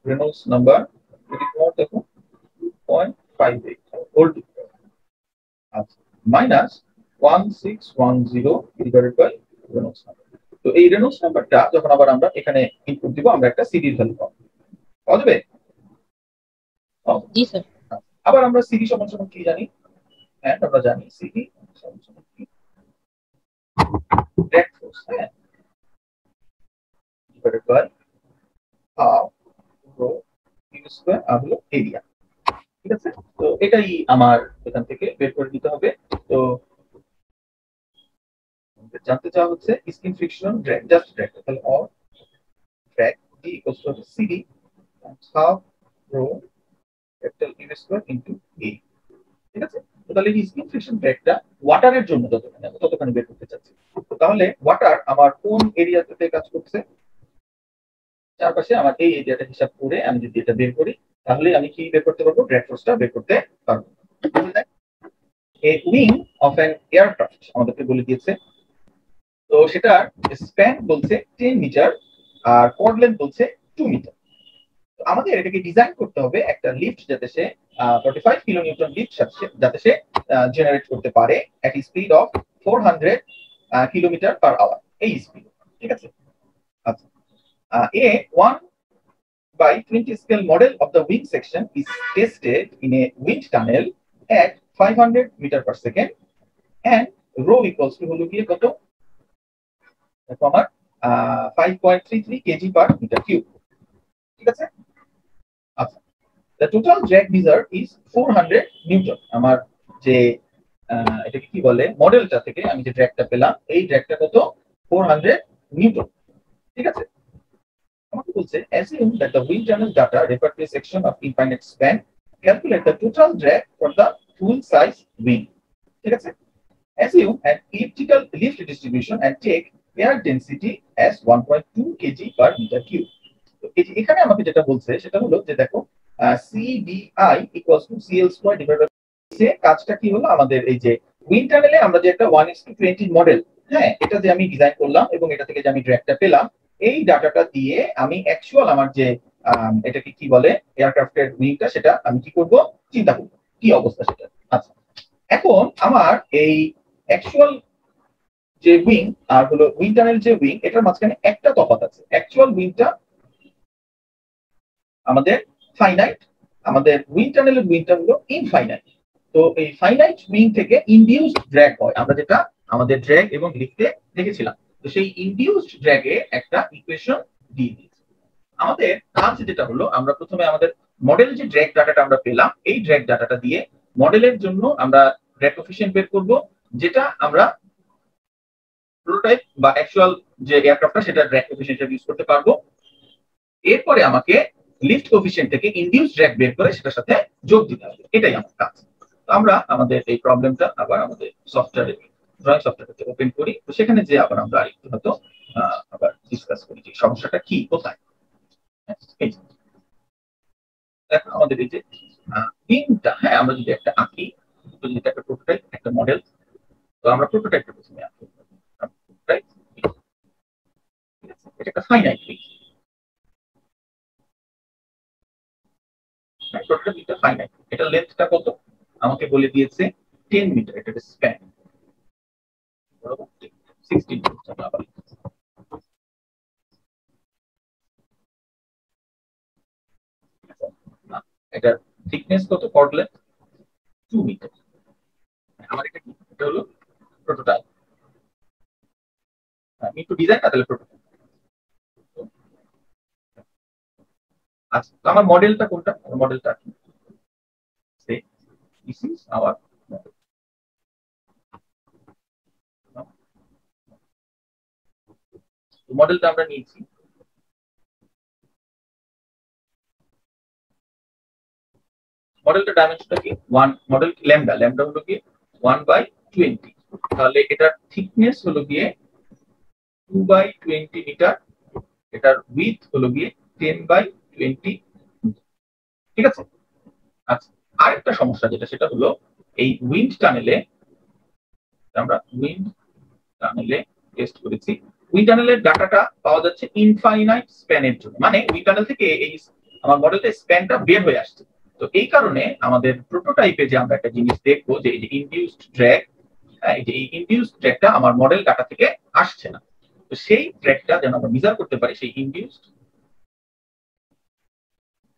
Reynolds number, এটি কোন দেখো 2.58 হোল টু আচ্ছা minus 1610 divided by Reynolds number. তো এই রেনল্ডস নাম্বারটা যখন আবার আমরা এখানে ইনপুট দিব আমরা একটা সিডির ভ্যালু পাবো, পাওয়া যাবে। জি স্যার। আবার আমরা সিডি সমান সমান কি জানি, হ্যাঁ আমরা জানি সিডি সমান সমান কি ড্র্যাগ ফোর্স, হ্যাঁ divided by half rho you square আর হলো এরিয়া, ঠিক আছে। তো এটাই আমার এখান থেকে বের করে দিতে হবে। তো জানতে চাওয়া হচ্ছে skin friction drag, just drag, তাহলে or drag D equals to CD times half rho capital U square into A, ঠিক আছে। তো তাহলে এই স্কিন ফ্রিকশন ড্র্যাগটা ওয়াটারের জন্য ততখানি বের করতে চাচ্ছি। তাহলে ওয়াটার আমার কোন এরিয়াতে কাজ করছে, চারপাশে আমার এই এরিয়াটা হিসাব করে আমি যদি এটা বের করি তাহলে আমি কি বের করতে পারবো, ড্র্যাগ ফোর্সটা বের করতে পারবো। এ উইং অফ অ্যান এয়ারক্রাফট আমাদেরকে বলে দিয়েছে, তো সেটার স্প্যান বলছে 10 মিটার আর কর্ড লেন্থ বলছে 2 মিটার। তো আমাদের এটাকে ডিজাইন করতে হবে একটা লিফট যাতে সে 45 কিলো নিউটন লিফট যাতে সে জেনারেট করতে পারে at speed of 400 kilometre per hour, এই স্পিড, ঠিক আছে। আচ্ছা, a 1/20 scale model of the wing section is tested in a wind tunnel at 500 meter per second and rho equals to হলো কি কত, দেখো আমার 5.33 kg per meter cube, ঠিক আছে। আচ্ছা, the total drag measure is 400 newton। আমার যে এটাকে কি বলে মডেলটা থেকে আমি যে ড্র্যাগটা পেলাম এই ড্র্যাগটা কত 400 নিউটন, ঠিক আছে। আমাকে বলছে assume that the wind tunnel data refer to a section of infinite span, calculate the total drag for the full size wing, ঠিক আছে। Assume an elliptical lift distribution and take air density as 1.2 kg per meter cube। তো এই যে এখানে আমাকে যেটা বলছে সেটা হলো যে দেখো CDI equals to CL square divided by যে কাজটা কি হলো আমাদের এই যে উইন্ড টানেলে আমরা যে একটা 1:20 মডেল, হ্যাঁ এটা যে আমি ডিজাইন করলাম এবং এটা থেকে যে আমি ড্র্যাগটা পেলাম এই ডাটাটা দিয়ে আমি অ্যাকচুয়াল আমার যে এটাকে কি বলে এয়ারক্রাফটের উইংটা সেটা আমি কি করব চিন্তা করব কি অবস্থা সেটা। আচ্ছা, এখন আমার এই অ্যাকচুয়াল যে উইং আর হলো উইং টানেল যে উইং এটার মাঝখানে একটা তফাৎ আছে, অ্যাকচুয়াল উইংটা আমাদের ফাইনাইট, আমাদের উইং টানেলের উইংটা হলো ইনফাইনাইট। তো এই ফাইনাইট উইং থেকে ইনডিউসড ড্র্যাগ হয়, আমরা যেটা আমাদের ড্র্যাগ এবং লিফটে দেখেছিলাম। তো সেই ইনডিউসড ড্র্যাগে একটা ইকুয়েশন দিয়ে দিয়েছে। আমাদের কাজ যেটা হলো আমরা প্রথমে আমাদের মডেল যে ড্র্যাগ ডাটাটা আমরা পেলাম এই ড্র্যাগ ডাটাটা দিয়ে মডেলের জন্য আমরা ড্র্যাগ কোএফিশিয়েন্ট বের করব, যেটা আমরা প্রোটোটাইপ বা অ্যাকচুয়াল যে এয়ারক্রাফটটা সেটা ড্র্যাগ কোএফিশিয়েন্ট ইউজ করতে পারবো। এরপরে আমাকে লিফট কোএফিশিয়েন্ট থেকে ইনডিউসড ড্র্যাগ বের করে সেটার সাথে যোগ দিতে হবে, এটাই আমার কাজ। তো আমরা আমাদের এই প্রবলেমটা আবার আমাদের সফটওয়্যারে ড্রয়িং সফটওয়্যারটাকে ওপেন করি, তো সেখানে যে আবার আমরা আরেকটু হয়তো আবার ডিসকাস করি যে সমস্যাটা কি কোথায়। এই যে দেখো আমাদের এই যে তিনটা, হ্যাঁ আমরা যদি একটা আঁকি, তো যদি একটা প্রোটোটাইপ একটা মডেল, তো আমরা প্রোটোটাইপটা প্রথমে আঁকি। প্রোটোটাইপ এটা একটা ফাইনাইট পিক, প্রোটোটাইপটা ফাইনাইট, এটা লেন্থটা কত আমাকে বলে দিয়েছে 10 মিটার, এটা স্প্যান বরাবর 16 মিটার। আবার এটা থিকনেস কত, কর্ড লেন্থ 2 মিটার। আমার এটা কি, এটা হলো প্রোটোটাইপ, আমি একটু ডিজাইন না তাহলে প্রোটোটাইপ। আচ্ছা তো আমার মডেলটা কোনটা, মডেলটা কি, দিস ইজ আওয়ার মডেল। মডেলটা আমরা নিয়েছি, মডেলটা ডাইমেনশনটা কি 1, মডেল ল্যামডা, ল্যামডা হলো কি 1/20, তাহলে এটার থিকনেস হলো গিয়ে 2/20 মিটার, এটার উইডথ হলো গিয়ে 10/20, ঠিক আছে। আচ্ছা আরেকটা সমস্যা যেটা, সেটা হলো এই উইন্ড টানেলে, আমরা উইন্ড টানেলে টেস্ট করেছি, উইন্ড টানেলের ডাটাটা পাওয়া যাচ্ছে ইনফাইনাইট স্প্যানের জন্য, মানে উইন্ড টানেল থেকে এই আমার মডেলটা স্প্যানটা বের হয়ে আসছে। তো এই কারণে আমাদের প্রোটোটাইপে যে আমরা একটা জিনিস দেখবো যে এই যে ইনডিউসড ড্র্যাগ, এই যে এই ইনডিউসড ড্র্যাগটা আমার মডেল ডাটা থেকে আসছে না, তো সেই ড্র্যাগটা যেন আমরা মেজার করতে পারি, সেই ইনডিউসড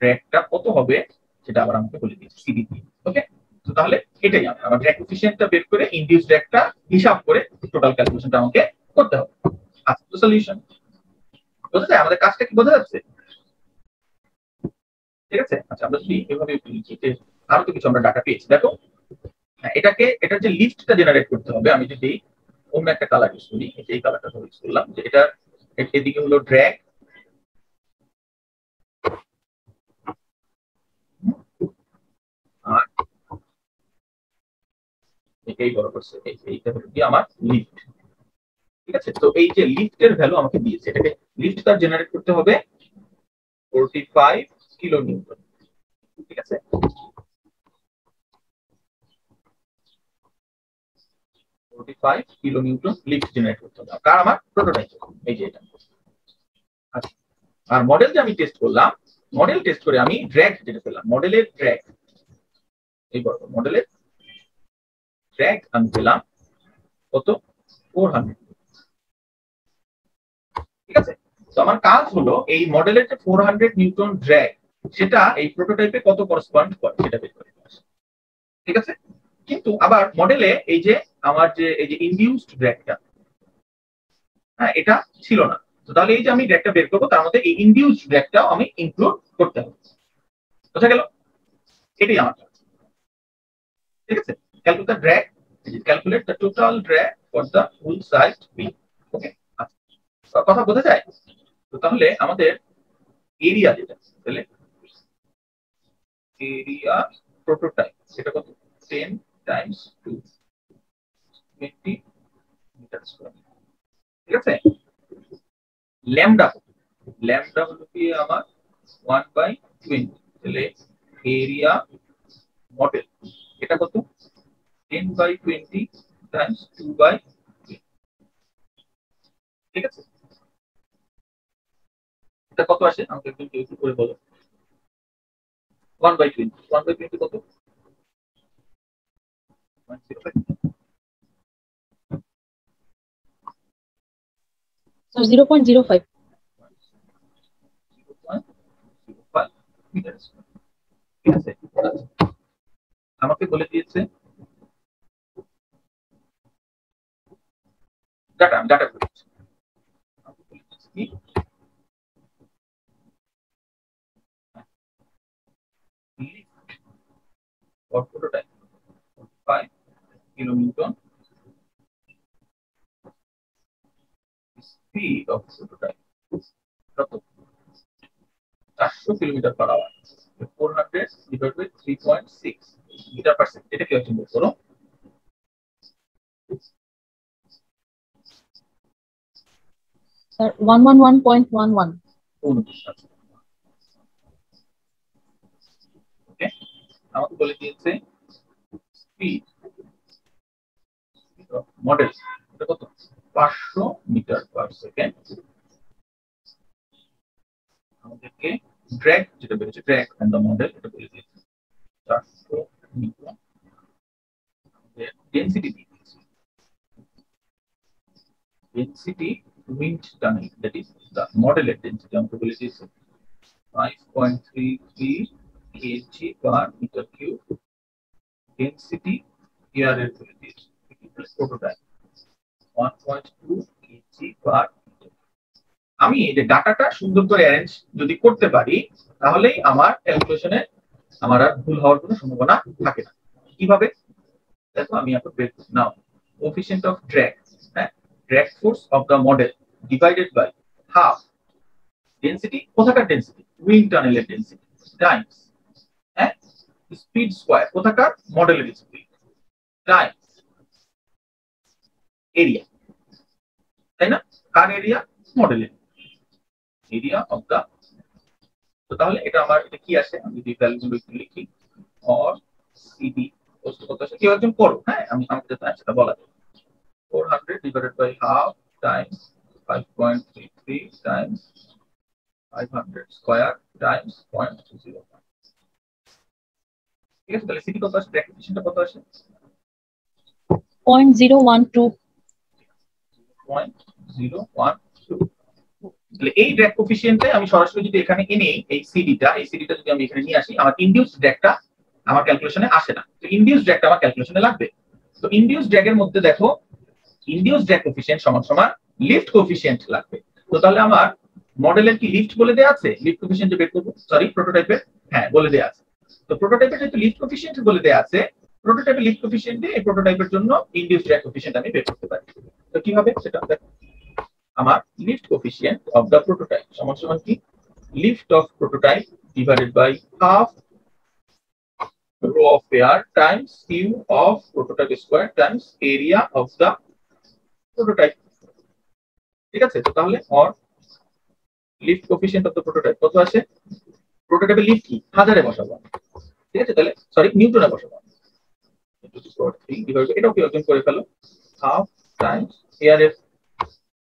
ড্র্যাগটা কত হবে সেটা আবার আমাকে বলে দিয়েছে সিডি দিয়ে। ওকে, তো তাহলে এটাই আমার ড্র্যাগ কোএফিসিয়েন্টটা বের করে ইনডিউস ড্র্যাগটা হিসাব করে টোটাল ক্যালকুলেশনটা আমাকে করতে হবে। আচ্ছা তো সলিউশন বোঝা যায়, আমাদের কাজটা কি বোঝা যাচ্ছে, ঠিক আছে। আচ্ছা আমরা যদি এভাবে লিখি যে আরো তো কিছু আমরা ডাটা পেয়েছি, দেখো এটাকে, এটার যে লিস্টটা জেনারেট করতে হবে, আমি যদি অন্য একটা কালার ইউজ করি, এই কালারটা ইউজ করলাম, যে এটা এদিকে হলো ড্র্যাগ, আর এই বড় করছে এইটা হলো কি আমার লিফট, ঠিক আছে। তো এই যে লিফটের ভ্যালু আমাকে দিয়েছে, এটাকে লিফট তার জেনারেট করতে হবে 45 কিলো নিউটন, ঠিক আছে। 45 কিলো নিউটন লিফট জেনারেট করতে হবে, কার, আমার প্রোটোটাইপ, এই যে এটা। আচ্ছা আর মডেল যে আমি টেস্ট করলাম, মডেল টেস্ট করে আমি ড্র্যাগ যেটা পেলাম, মডেলের ড্র্যাগ, এই বড় মডেলের ড্র্যাগ আমি পেলাম কত 400, ঠিক আছে। তো আমার কাজ হলো এই মডেলের যে 400 নিউটন ড্র্যাগ, সেটা এই প্রোটোটাইপে কত করসপন্ড করে সেটা বের করে আসে, ঠিক আছে। কিন্তু আবার মডেলে এই যে আমার যে এই যে ইনডিউসড ড্র্যাগটা, হ্যাঁ এটা ছিল না, তো তাহলে এই যে আমি ড্র্যাগটা বের করবো, তার মধ্যে এই ইনডিউসড ড্র্যাগটাও আমি ইনক্লুড করতে হবে, বোঝা গেল, এটাই আমার কাজ, ঠিক আছে। Calculate the drag, calculate the total drag for the full sized beam. Okay, আচ্ছা কথা বোঝা যায়। তো তাহলে আমাদের এরিয়া যেটা, তাহলে এরিয়া প্রোটোটাইপ সেটা কত 10 টাইমস 2 20 মিটার স্কয়ার, ঠিক আছে। ল্যামডা, ল্যামডা হলো কি আমার 1/20, তাহলে এরিয়া মডেল এটা কত 10/20 টাইমস 2/20, ঠিক আছে। এটা কত আসে আমাকে একটু একটু করে বলো, 1/20, 1/20 কত 105, So 0.05. 0.05 মিটার স্কয়ার, ঠিক আছে। আমাকে বলে দিয়েছে ডাটা, ডাটা করেছি কি lift for prototype 5 kilo newton, speed of prototype কত 400 kilometre per hour, 400 divide by 3.6 metre per second, এটা কি হচ্ছে বের করো। Sir, 111.11. ওকে, আমাকে বলে দিয়েছে স্পিড মডেল এটা কত 500 মিটার পার সেকেন্ড। আমাদেরকে ড্র্যাগ যেটা বেরিয়েছে ড্র্যাগ অন দ্য মডেল এটা বলে দিয়েছে 400 মিটার। ডেনসিটি দিয়েছে density wind tunnel, that is the modeled density আমাকে বলে দিয়েছে 5.33 kg per meter cube। density air এর বলে দিয়েছে প্রোটোটাইপ 1.2 kg per meter। আমি এই যে ডাটাটা সুন্দর করে অ্যারেঞ্জ যদি করতে পারি তাহলেই আমার ক্যালকুলেশনে আমার আর ভুল হওয়ার কোনো সম্ভাবনা থাকে না। কিভাবে দেখো, আমি এখন বের করছি নাও কোএফিসিয়েন্ট অফ ড্র্যাগ, হ্যাঁ, drag force of the model divided by half density কোথাকার ডেনসিটি উইন্ড টানেলের ডেনসিটি টাইমস হ্যাঁ স্পিড স্কয়ার কোথাকার মডেলের স্পিড টাইমস এরিয়া, তাই না? কার এরিয়া? মডেলের এরিয়া অফ দা। তো তাহলে এটা আমার এটা কি আসে, আমি যদি ভ্যালুগুলো একটু লিখি অর সিডি বস্তু কত আসে কেউ একজন করো, হ্যাঁ আমি আমাকে যেটা সেটা বলা যায় 400 divided by half times 5.33 times 500 square times 0.20। ঠিক আছে, তাহলে সিটি কত আসে, ড্র্যাগ কোএফিসিয়েন্টটা কত আসে 0.012. 0.012। তাহলে এই ড্র্যাগ কোএফিসিয়েন্টে আমি সরাসরি যদি এখানে এনে এই সিডিটা যদি আমি এখানে নিয়ে আসি, আমার ইনডিউস ড্র্যাগটা আমার ক্যালকুলেশনে আসে না। তো ইনডিউস ড্র্যাগটা আমার ক্যালকুলেশনে লাগবে। তো ইনডিউস ড্র্যাগের মধ্যে দেখো ইনডিউস ড্র্যাগ কোএফিসিয়েন্ট সমান সমান লিফট কোএফিসিয়েন্ট লাগবে। তো তাহলে আমার মডেলের কি লিফট বলে দেয়া আছে, লিফট কোএফিসিয়েন্ট বের করব, সরি প্রোটোটাইপের, হ্যাঁ বলে দেয়া আছে। তো প্রোটোটাইপের যেহেতু লিফট কোএফিসিয়েন্ট বলে দেয়া আছে, প্রোটোটাইপের লিফট কোএফিসিয়েন্ট দিয়ে এই প্রোটোটাইপের জন্য ইনডিউস ড্র্যাগ কোএফিসিয়েন্ট আমি বের করতে পারি। তো কিভাবে সেটা দেখো, আমার lift coefficient of the prototype সমান সমান কি lift of prototype divided by half rho of air times q of prototype square times area of the prototype. ঠিক আছে, তো তাহলে or lift coefficient of the prototype কত আসে, প্রোটোটাইপের লিফট কি হাজারে বসাবো, ঠিক আছে, তাহলে সরি নিউটনে বসাবো, এটাও কি অর্জন করে ফেলো হাফ টাইমস এয়ার এর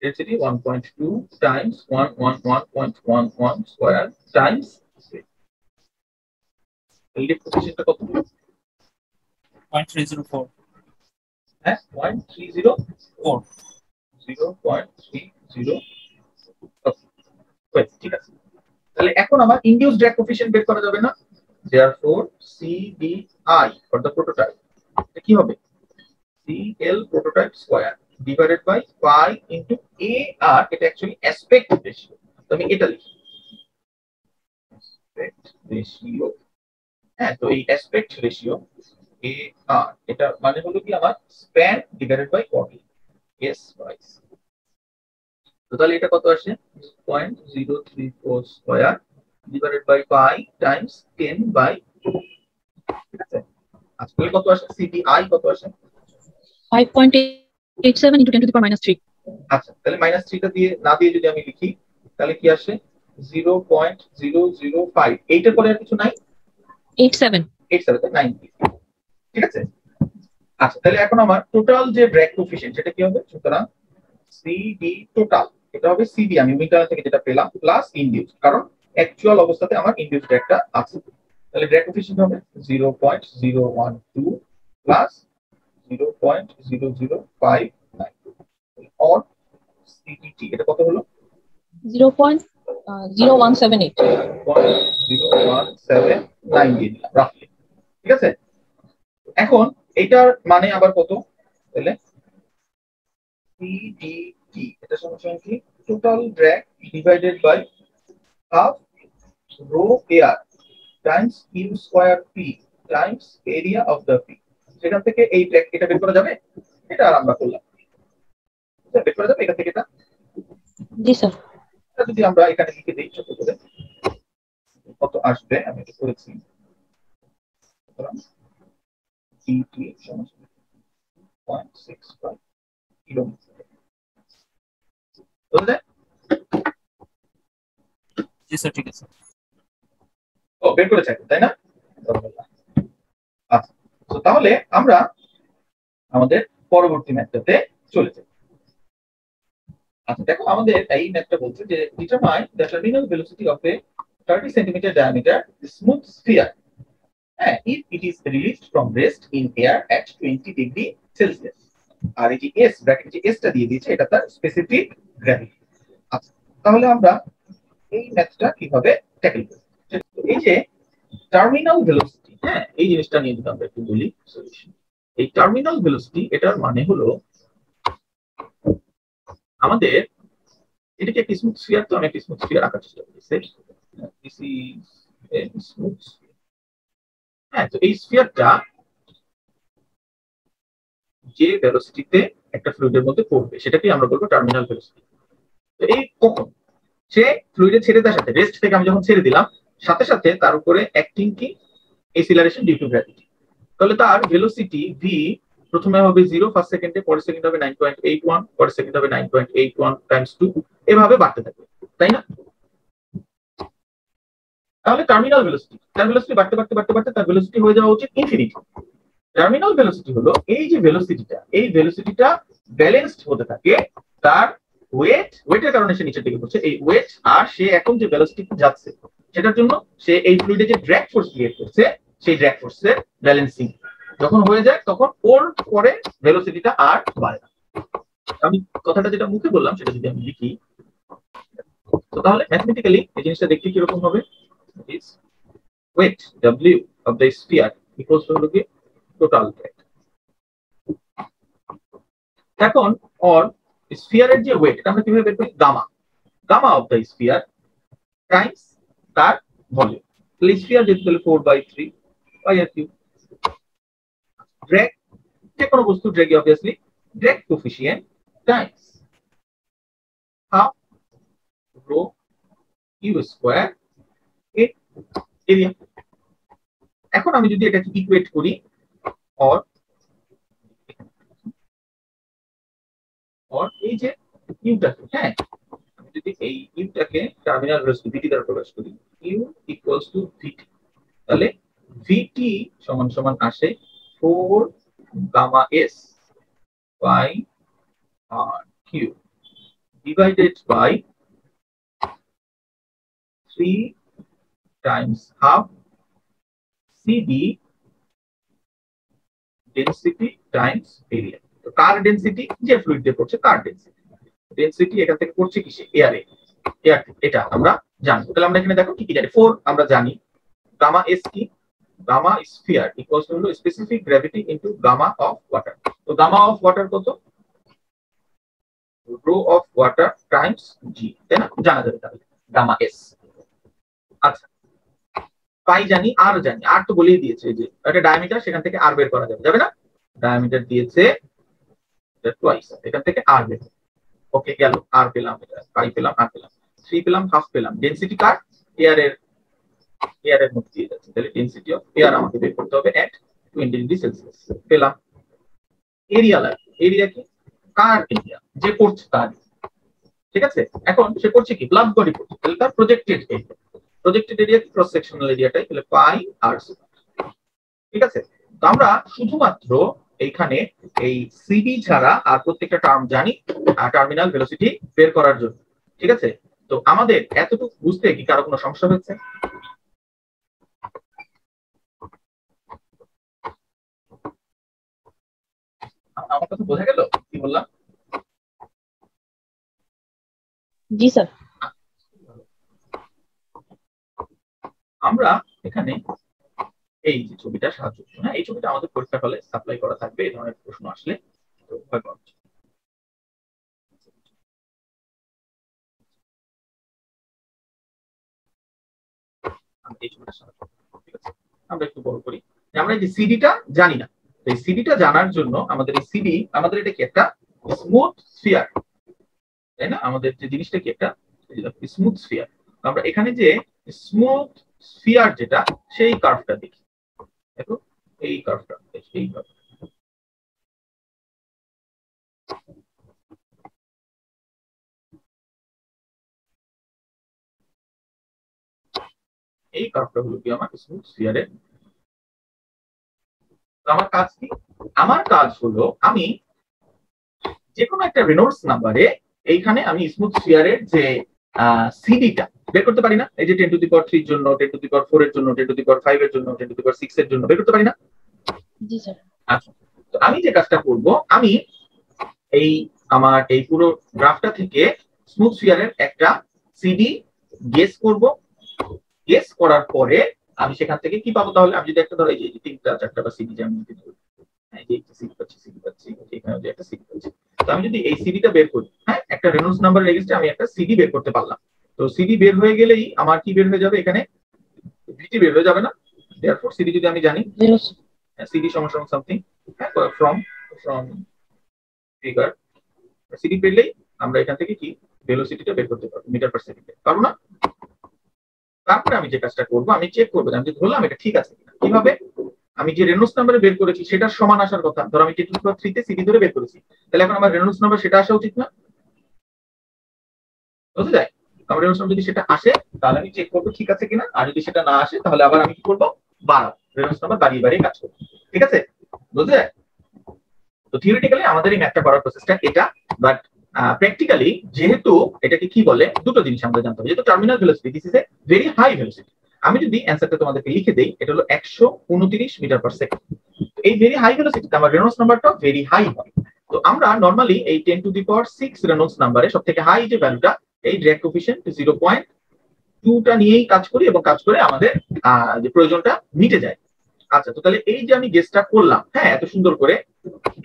density 1.2 times 111.11 square times lift কোএফিসিয়েন্টটা কত 0.304 হ্যাঁ 0.304 0.30। ঠিক আছে, তাহলে এখন আমার ইনডিউস ড্র্যাগ কোএফিসিয়েন্ট বের করা যাবে না, therefore CDI for the prototype এটা কি হবে CL prototype square divided by pi into AR, এটা অ্যাকচুয়ালি অ্যাসপেক্ট রেশিও। তো আমি এটা লিখি অ্যাসপেক্ট রেশিও, হ্যাঁ তো এই অ্যাসপেক্ট রেশিও AR এটা মানে হলো কি আমার span divided by coordinate S by C। তো তাহলে এটা কত আসে 0.034 square divided by pi times 10 by 2। ঠিক আছে, আজকে কত আসে CDI কত আসে 5.87 into 10 to the power minus 3. আচ্ছা, তাহলে মাইনাস 3 টা দিয়ে না দিয়ে যদি আমি লিখি তাহলে কি আসে 0.005। এইটার পরে আর কিছু নাই 87. 87 তো 90। ঠিক আছে, আচ্ছা তাহলে এখন আমার টোটাল যে ড্র্যাগ কোএফিসিয়েন্ট সেটা কি হবে, সুতরাং সিডি টোটাল এটা হবে সিডি আমি উইন্টার থেকে যেটা পেলাম প্লাস ইনডিউস, কারণ অ্যাকচুয়াল অবস্থাতে আমার ইনডিউস ড্র্যাগটা আছে। তাহলে ড্র্যাগ কোএফিসিয়েন্ট হবে 0.012 প্লাস 0.0059 অর সিডিটি এটা কত হলো 0.0178. 0.0179 দিয়ে দিলাম রাফলি। ঠিক আছে, এখন এটার মানে আবার কত, তাহলে সিডিটি এটা সমান কি total drag divided by half rho air times q square P times area of the P. সেখান থেকে এই ড্র্যাগ এটা বের করা যাবে, এটা আর আমরা করলাম এটা বের করা যাবে এখান থেকে এটা। জি স্যার। এটা যদি আমরা এখানে লিখে দেই ছোট করে কত আসবে আমি এটা করেছি, সুতরাং সিটি সমান 0.65 কিলোমিটার। বুঝলে, জি স্যার ঠিক আছে। ও বের করেছে এখন, তাই না? আচ্ছা, তো তাহলে আমরা আমাদের পরবর্তী ম্যাথটাতে চলে যাই। আচ্ছা দেখো, আমাদের এই ম্যাথটা বলছে যে determine the terminal velocity of A 30 centimetre diameter smooth sphere, হ্যাঁ, if it is released from rest in air at 20 degree Celsius. আর এই যে এস ব্র্যাকেটে যে এসটা দিয়ে দিয়েছে এটা তার স্পেসিফিক গ্র্যাভিটি। আচ্ছা, তাহলে আমরা এই ম্যাথটা কিভাবে ট্যাকেল করব? এই যে টার্মিনাল ভেলোসিটি, হ্যাঁ, এই জিনিসটা নিয়ে যদি আমরা একটু বলি সলিউশন। এই টার্মিনাল ভেলোসিটি এটার মানে হলো আমাদের এটাকে একটি স্মুথ স্ফিয়ার, তো আমি একটি স্মুথ স্ফিয়ার আঁকার চেষ্টা করছি। This is A smooth sphere. হ্যাঁ, তো এই স্ফিয়ারটা যে ভেলোসিটিতে একটা ফ্লুইডের মধ্যে পড়বে সেটাকে আমরা বলবো টার্মিনাল ভেলোসিটি। তো এই কখন সে ফ্লুইডে ছেড়ে দেওয়ার সাথে, রেস্ট থেকে আমি যখন ছেড়ে দিলাম সাথে সাথে তার উপরে অ্যাক্টিং কি এসিলারেশন ডিউ টু গ্র্যাভিটি, তাহলে তার ভেলোসিটি ভি প্রথমে হবে 0 ফার্স্ট সেকেন্ডে, পরের সেকেন্ড হবে 9.81, পরের সেকেন্ড হবে 9.81 টাইমস 2, এভাবে বাড়তে থাকবে, তাই না? তাহলে টার্মিনাল ভেলোসিটি, তার ভেলোসিটি বাড়তে বাড়তে বাড়তে বাড়তে তার ভেলোসিটি হয়ে যাওয়া উচিত ইনফিনিটি। টার্মিনাল ভেলোসিটি হলো এই যে ভেলোসিটিটা, এই ভেলোসিটিটা ব্যালেন্সড হতে থাকে তার ওয়েটের কারণে সে নিচের দিকে পড়ছে, এই ওয়েট আর সে এখন যে ভেলোসিটি যাচ্ছে সেটার জন্য সে এই ফ্লুইডে যে ড্র্যাগ ফোর্স ক্রিয়েট করছে সেই ড্র্যাগ ফোর্সের ব্যালেন্সিং যখন হয়ে যায় তখন ওর পরে ভেলোসিটিটা আর বাড়ে না। আমি কথাটা যেটা মুখে বললাম সেটা যদি আমি লিখি, তো তাহলে ম্যাথমেটিক্যালি এই জিনিসটা দেখতে কিরকম হবে? Is weight W of the sphere equals to হলো কি টোটাল ড্র্যাগ। এখন অর স্ফিয়ারের যে ওয়েট এটা আমরা কিভাবে বের করি? Gamma, gamma of the sphere times তার ভলিউম। তাহলে স্ফিয়ার যেহেতু তাহলে 4/3 পাই আর কিউ। ড্র্যাগ, যে কোনো বস্তু drag obviously drag coefficient times half rho you square area. এখন আমি যদি এটাকে ইকুয়েট করি অর এই যে ইউটাকে, হ্যাঁ, আমি যদি এই ইউটাকে টার্মিনাল ভেলোসিটি ভিটি দ্বারা প্রকাশ করি, ইউ ইকুয়ালস টু ভিটি, তাহলে ভিটি সমান সমান আসে 4 gamma s by r q divided by 3 times half CD density times area. তো কার ডেনসিটি? যে ফ্লুইড দিয়ে পড়ছে তার ডেনসিটি। ডেনসিটি এখান থেকে পড়ছে কিসে? এয়ারে। এয়ার, এটা আমরা জানবো। তাহলে আমরা এখানে দেখো কি কি জানি। 4 আমরা জানি, গামা এস কি? গামা স্ফিয়ার ইকুয়ালস টু হলো specific gravity into gamma of water. তো গামা অফ ওয়াটার কত? Rho of water times g, তাই না? জানা যাবে তাহলে গামা এস। আচ্ছা, পাই জানি, আর জানি, আর তো বলেই দিয়েছে যে একটা ডায়ামিটার, সেখান থেকে আর বের করা যাবে, যাবে না? ডায়ামিটার দিয়েছে এটা টুয়াইস, এখান থেকে আর বের, ওকে গেল, আর পেলাম, এটা পাই পেলাম, আর পেলাম, 3 পেলাম, হাফ পেলাম। ডেনসিটি কার? এয়ারের মধ্যে দিয়ে যাচ্ছে, তাহলে ডেনসিটি অফ এয়ার আমাকে বের করতে হবে এট 20 ডিগ্রি সেলসিয়াস। পেলাম। এরিয়া লাগবে, এরিয়া কি? কার এরিয়া? যে পড়ছে তার, ঠিক আছে? এখন সে করছে কি? ব্লাড বডি পড়ছে, তাহলে তার প্রজেক্টেড এরিয়া, প্রজেক্টেড এরিয়া কি? ক্রস সেকশনাল এরিয়াটাই, তাহলে পাই আর স্কয়ার, ঠিক আছে? তো আমরা শুধুমাত্র এইখানে এই সিবি ছাড়া আর প্রত্যেকটা টার্ম জানি টার্মিনাল ভেলোসিটি বের করার জন্য, ঠিক আছে? তো আমাদের এতটুকু বুঝতে কি কারো কোনো সমস্যা হচ্ছে? আমার কথা বোঝা গেল কি বললাম? জি স্যার। আমরা এখানে এই যে ছবিটা সাহায্য করবো, হ্যাঁ, এই ছবিটা আমাদের পরীক্ষা হলে সাপ্লাই করা থাকবে এই ধরনের প্রশ্ন আসলে, তো ভয় পাওয়া উচিত। এই ছবিটা সাহায্য করবো, ঠিক আছে? আমরা একটু বড় করি। আমরা এই যে সিডিটা জানি না, এই সিডিটা জানার জন্য আমাদের এই সিডি, আমাদের এটা কি? একটা স্মুথ স্ফিয়ার, তাই না? আমাদের যে জিনিসটা কি? একটা স্মুথ স্ফিয়ার। আমরা এখানে যে স্মুথ স্ফিয়ার যেটা, সেই কার্ভটা দেখি, দেখো এই কার্ভটা, এই কার্ভ, এই কার্ভটা হলো কি আমার স্মুথ স্ফিয়ারের। আমার কাজ কি? আমার কাজ হলো আমি যে কোনো একটা রেনল্ডস নাম্বারে এইখানে আমি স্মুথ স্ফিয়ারের যে সিডিটা বের করতে পারি না? এই যে 10 টু দি পাওয়ার 3 এর জন্য, 10 টু দি পাওয়ার 4 এর জন্য, 10 টু দি পাওয়ার 5 এর জন্য, 10 টু দি পাওয়ার 6 এর জন্য বের করতে পারি না? জি স্যার। আচ্ছা, তো আমি যে কাজটা করব, আমি এই আমার এই পুরো গ্রাফটা থেকে স্মুথ স্ফিয়ারের একটা সিডি গেস করব। গেস করার পরে আমি সেখান থেকে কি পাবো? তাহলে আমি যদি একটা ধরো এই যে 3টা 4টা বা সিডি যেমন এই যে একটা সিডি পাচ্ছি, এখানে যে একটা সিডি পাচ্ছি, তো আমি যদি এই সিডিটা বের করি, হ্যাঁ, একটা রেনল্ডস নাম্বার রেজিস্ট্রে আমি একটা সিডি বের করতে পারলাম। তো সিডি বের হয়ে গেলেই আমার কি বের হয়ে যাবে? এখানে ভিটি বের হয়ে যাবে না? দেয়ারফর সিডি যদি আমি জানি সিডি সমান সমান সামথিং, হ্যাঁ, ফ্রম ফিগার সিডি পেলেই আমরা এখান থেকে কি ভেলোসিটিটা বের করতে পারবো মিটার পার সেকেন্ডে, পারবো না? তারপরে আমি যে কাজটা করবো, আমি চেক করবো আমি যদি ধরলাম এটা ঠিক আছে কিনা। কিভাবে? আমি যে রেনল্ডস নাম্বারে বের করেছি সেটা সমান আসার কথা। ধর আমি 10 টু দি পাওয়ার 3 তে সিডি ধরে বের করেছি, তাহলে এখন আমার রেনল্ডস নাম্বার সেটা আসা উচিত না? বুঝতে যায়? আমার রেনল্ডস নাম্বার যদি সেটা আসে তাহলে আমি চেক করবো ঠিক আছে কিনা, আর যদি সেটা না আসে তাহলে আবার আমি কি করবো? বাড়াবো, রেনল্ডস নাম্বার বাড়িয়ে বাড়িয়ে কাজ করবো। ঠিক আছে? বুঝতে যায়? তো থিওরিটিক্যালি আমাদের এই ম্যাথটা করার প্রসেসটা এটা, বাট প্র্যাকটিক্যালি যেহেতু এটাকে কি বলে দুটো জিনিস আমাদের জানতে হবে। যেহেতু terminal velocity, this is a very high velocity. আমি যদি অ্যান্সারটা তোমাদেরকে লিখে দেই, এটা হলো 129 মিটার পার সেকেন্ড। এই ভেরি হাই ভেলোসিটিতে আমার রেনল্ডস নাম্বারটা ভেরি হাই হয়। তো আমরা নরমালি এই 10 টু দি পাওয়ার 6 রেনল্ডস নাম্বারে সবথেকে হাই যে ভ্যালুটা, এই ড্র্যাগ কোএফিশিয়েন্ট 0.2টা নিয়েই কাজ করি এবং কাজ করে আমাদের যে প্রয়োজনটা মিটে যায়। আচ্ছা, তো তাহলে এই যে আমি গেসটা করলাম, হ্যাঁ, এত সুন্দর করে,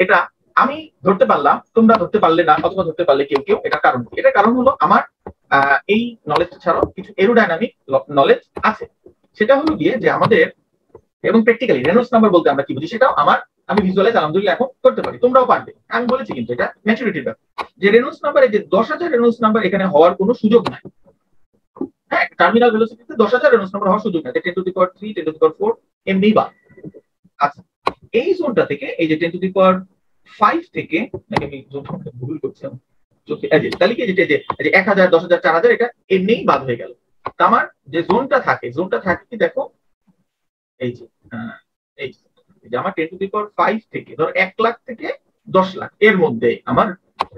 এটা আমি ধরতে পারলাম, তোমরা ধরতে পারলে না, অথবা ধরতে পারলে কেউ কেউ। এটার কারণ কি? এটার কারণ হলো আমার এই নলেজ ছাড়াও কিছু এরোডাইনামিক নলেজ আছে। সেটা হলো গিয়ে যে আমাদের, এবং প্র্যাকটিক্যালি রেনল্ডস নাম্বার বলতে আমরা কি বুঝি সেটাও আমি ভিজুয়ালাইজ আলহামদুলিল্লাহ এখন করতে পারি, তোমরাও পারবে। আমি বলেছি কিন্তু এটা ম্যাচুরিটির ব্যাপার, যে রেনল্ডস নাম্বারে যে 10,000 রেনল্ডস নাম্বার এখানে হওয়ার কোনো সুযোগ নাই। হ্যাঁ, টার্মিনাল ভেলোসিটিতে 10,000 রেনল্ডস নাম্বার হওয়ার সুযোগ নাই। 10 two the power 3, 10 two the পাওয়ার 4 এমনি বা। আচ্ছা, এই জোনটা থেকে এই যে 10 টু দি পাওয়ার 5 থেকে, নাকি আমি জোনটা ভুল করছি চোখে, তাহলে কি যে 1000, 10,000, 4,000 এটা এমনিই বাদ হয়ে গেল। আমার যে জোনটা থাকে কি দেখো, এই যে এই যে আমার 10 টু দি পাওয়ার 5 থেকে ধর 1 লাখ থেকে 10 লাখ এর মধ্যে আমার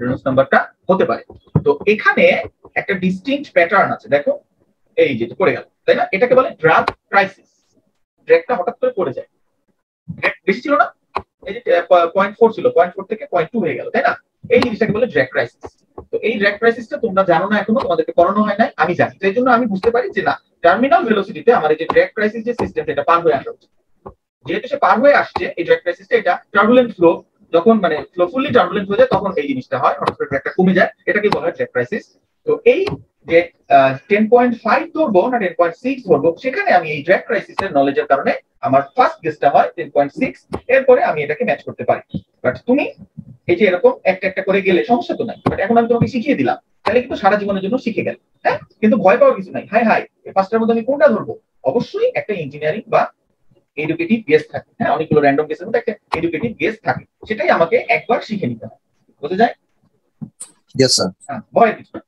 রেনল্ডস নাম্বারটা হতে পারে। তো এখানে একটা ডিস্টিংক্ট প্যাটার্ন আছে, দেখো এই যে পড়ে গেল, তাই না? এটাকে বলে ড্রাগ ক্রাইসিস। ড্র্যাগটা হঠাৎ করে পড়ে যায়, বেশি ছিল না, এই যে 0.4 ছিল, 0.4 থেকে 0.2 হয়ে গেল, তাই না? এই জিনিসটাকে বলে ড্র্যাগ ক্রাইসিস। তো এই ড্র্যাগ ক্রাইসিসটা তোমরা জানো না এখনো, তোমাদেরকে পড়ানো হয় নাই, আমি জানি। সেই জন্য আমি বুঝতে পারি যে না, টার্মিনাল ভেলোসিটিতে আমার এই যে ড্র্যাগ ক্রাইসিস যে সিস্টেম, এটা পার হয়ে আসা উচিত। যেহেতু সে পার হয়ে আসছে, এই ড্র্যাগ ক্রাইসিসটা, এটা টার্বুলেন্ট ফ্লো, যখন মানে ফ্লো ফুললি টার্বুলেন্ট হয়ে যায় তখন এই জিনিসটা হয়, হঠাৎ করে ড্র্যাগটা কমে যায়, এটাকে বলা হয় ড্র্যাগ ক্রাইসিস। তো এই যে 10.5 ধরবো না 10.6 ধরবো, সেখানে আমি এই ড্র্যাগ ক্রাইসিসের নলেজের কারণে আমার ফার্স্ট গেসটা হয় 10.6, এরপরে আমি এটাকে ম্যাচ করতে পারি। বাট তুমি এই যে এরকম একটা একটা করে গেলে সমস্যা তো নাই, বাট এখন আমি তোমাকে শিখিয়ে দিলাম, তাহলে কিন্তু সারা জীবনের জন্য শিখে গেল। হ্যাঁ, কিন্তু ভয় পাওয়ার কিছু নাই। হাই এই পাঁচটার মধ্যে আমি কোনটা ধরবো? অবশ্যই একটা ইঞ্জিনিয়ারিং বা এডুকেটিভ গেস থাকে। হ্যাঁ, অনেকগুলো র্যান্ডম গেসের মধ্যে একটা এডুকেটিভ গেস থাকে, সেটাই আমাকে একবার শিখে নিতে হয়। বুঝতে যায়? Yes sir. ভয় কিছু না।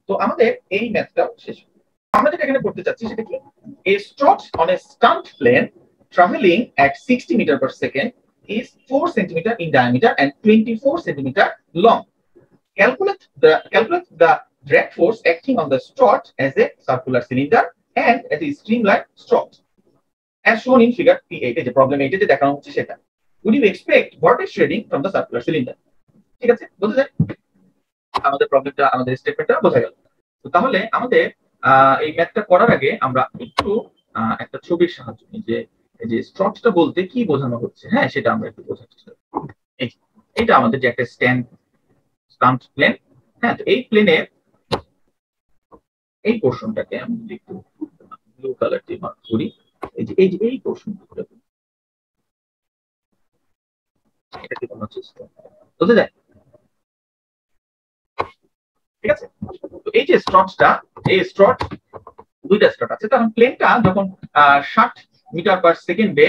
তো আমাদের এই ম্যাথটাও শেষ। আমরা যেটা এখানে করতে চাচ্ছি সেটা কি, a strut on a stunt plane traveling at 60 meter per second is 4 centimeter in diameter and 24 centimeter long. Calculate the drag force acting on the strut as a circular cylinder and as a streamlined strut as shown in figure P8. এই যে problem 8 যে দেখানো হচ্ছে সেটা। Would you expect vortex shedding from the circular cylinder? ঠিক আছে, বুঝতে যায়? আমাদের প্রবলেমটা, আমাদের স্টেটমেন্টটা বোঝা গেল। তো তাহলে আমাদের এই ম্যাথটা করার আগে আমরা একটু একটা ছবির সাহায্য নিই, যে এই যে স্ট্রটটা বলতে কি বোঝানো হচ্ছে, হ্যাঁ, সেটা আমরা একটু বোঝার চেষ্টা করি। এটা আমাদের যে একটা স্টান্ট প্লেন, হ্যাঁ, তো এই প্লেনের এই পোরশনটাকে আমি একটু ব্লু কালার দিয়ে মার্ক করি। এই পোরশনটা এটাকে বলা হচ্ছে স্ট্রট। বুঝতে যায়? ঠিক আছে, তো এই যে স্ট্রটটা, এই স্ট্রট, দুইটা স্ট্রট আছে। তখন প্লেনটা যখন 60 মিটার পার সেকেন্ডে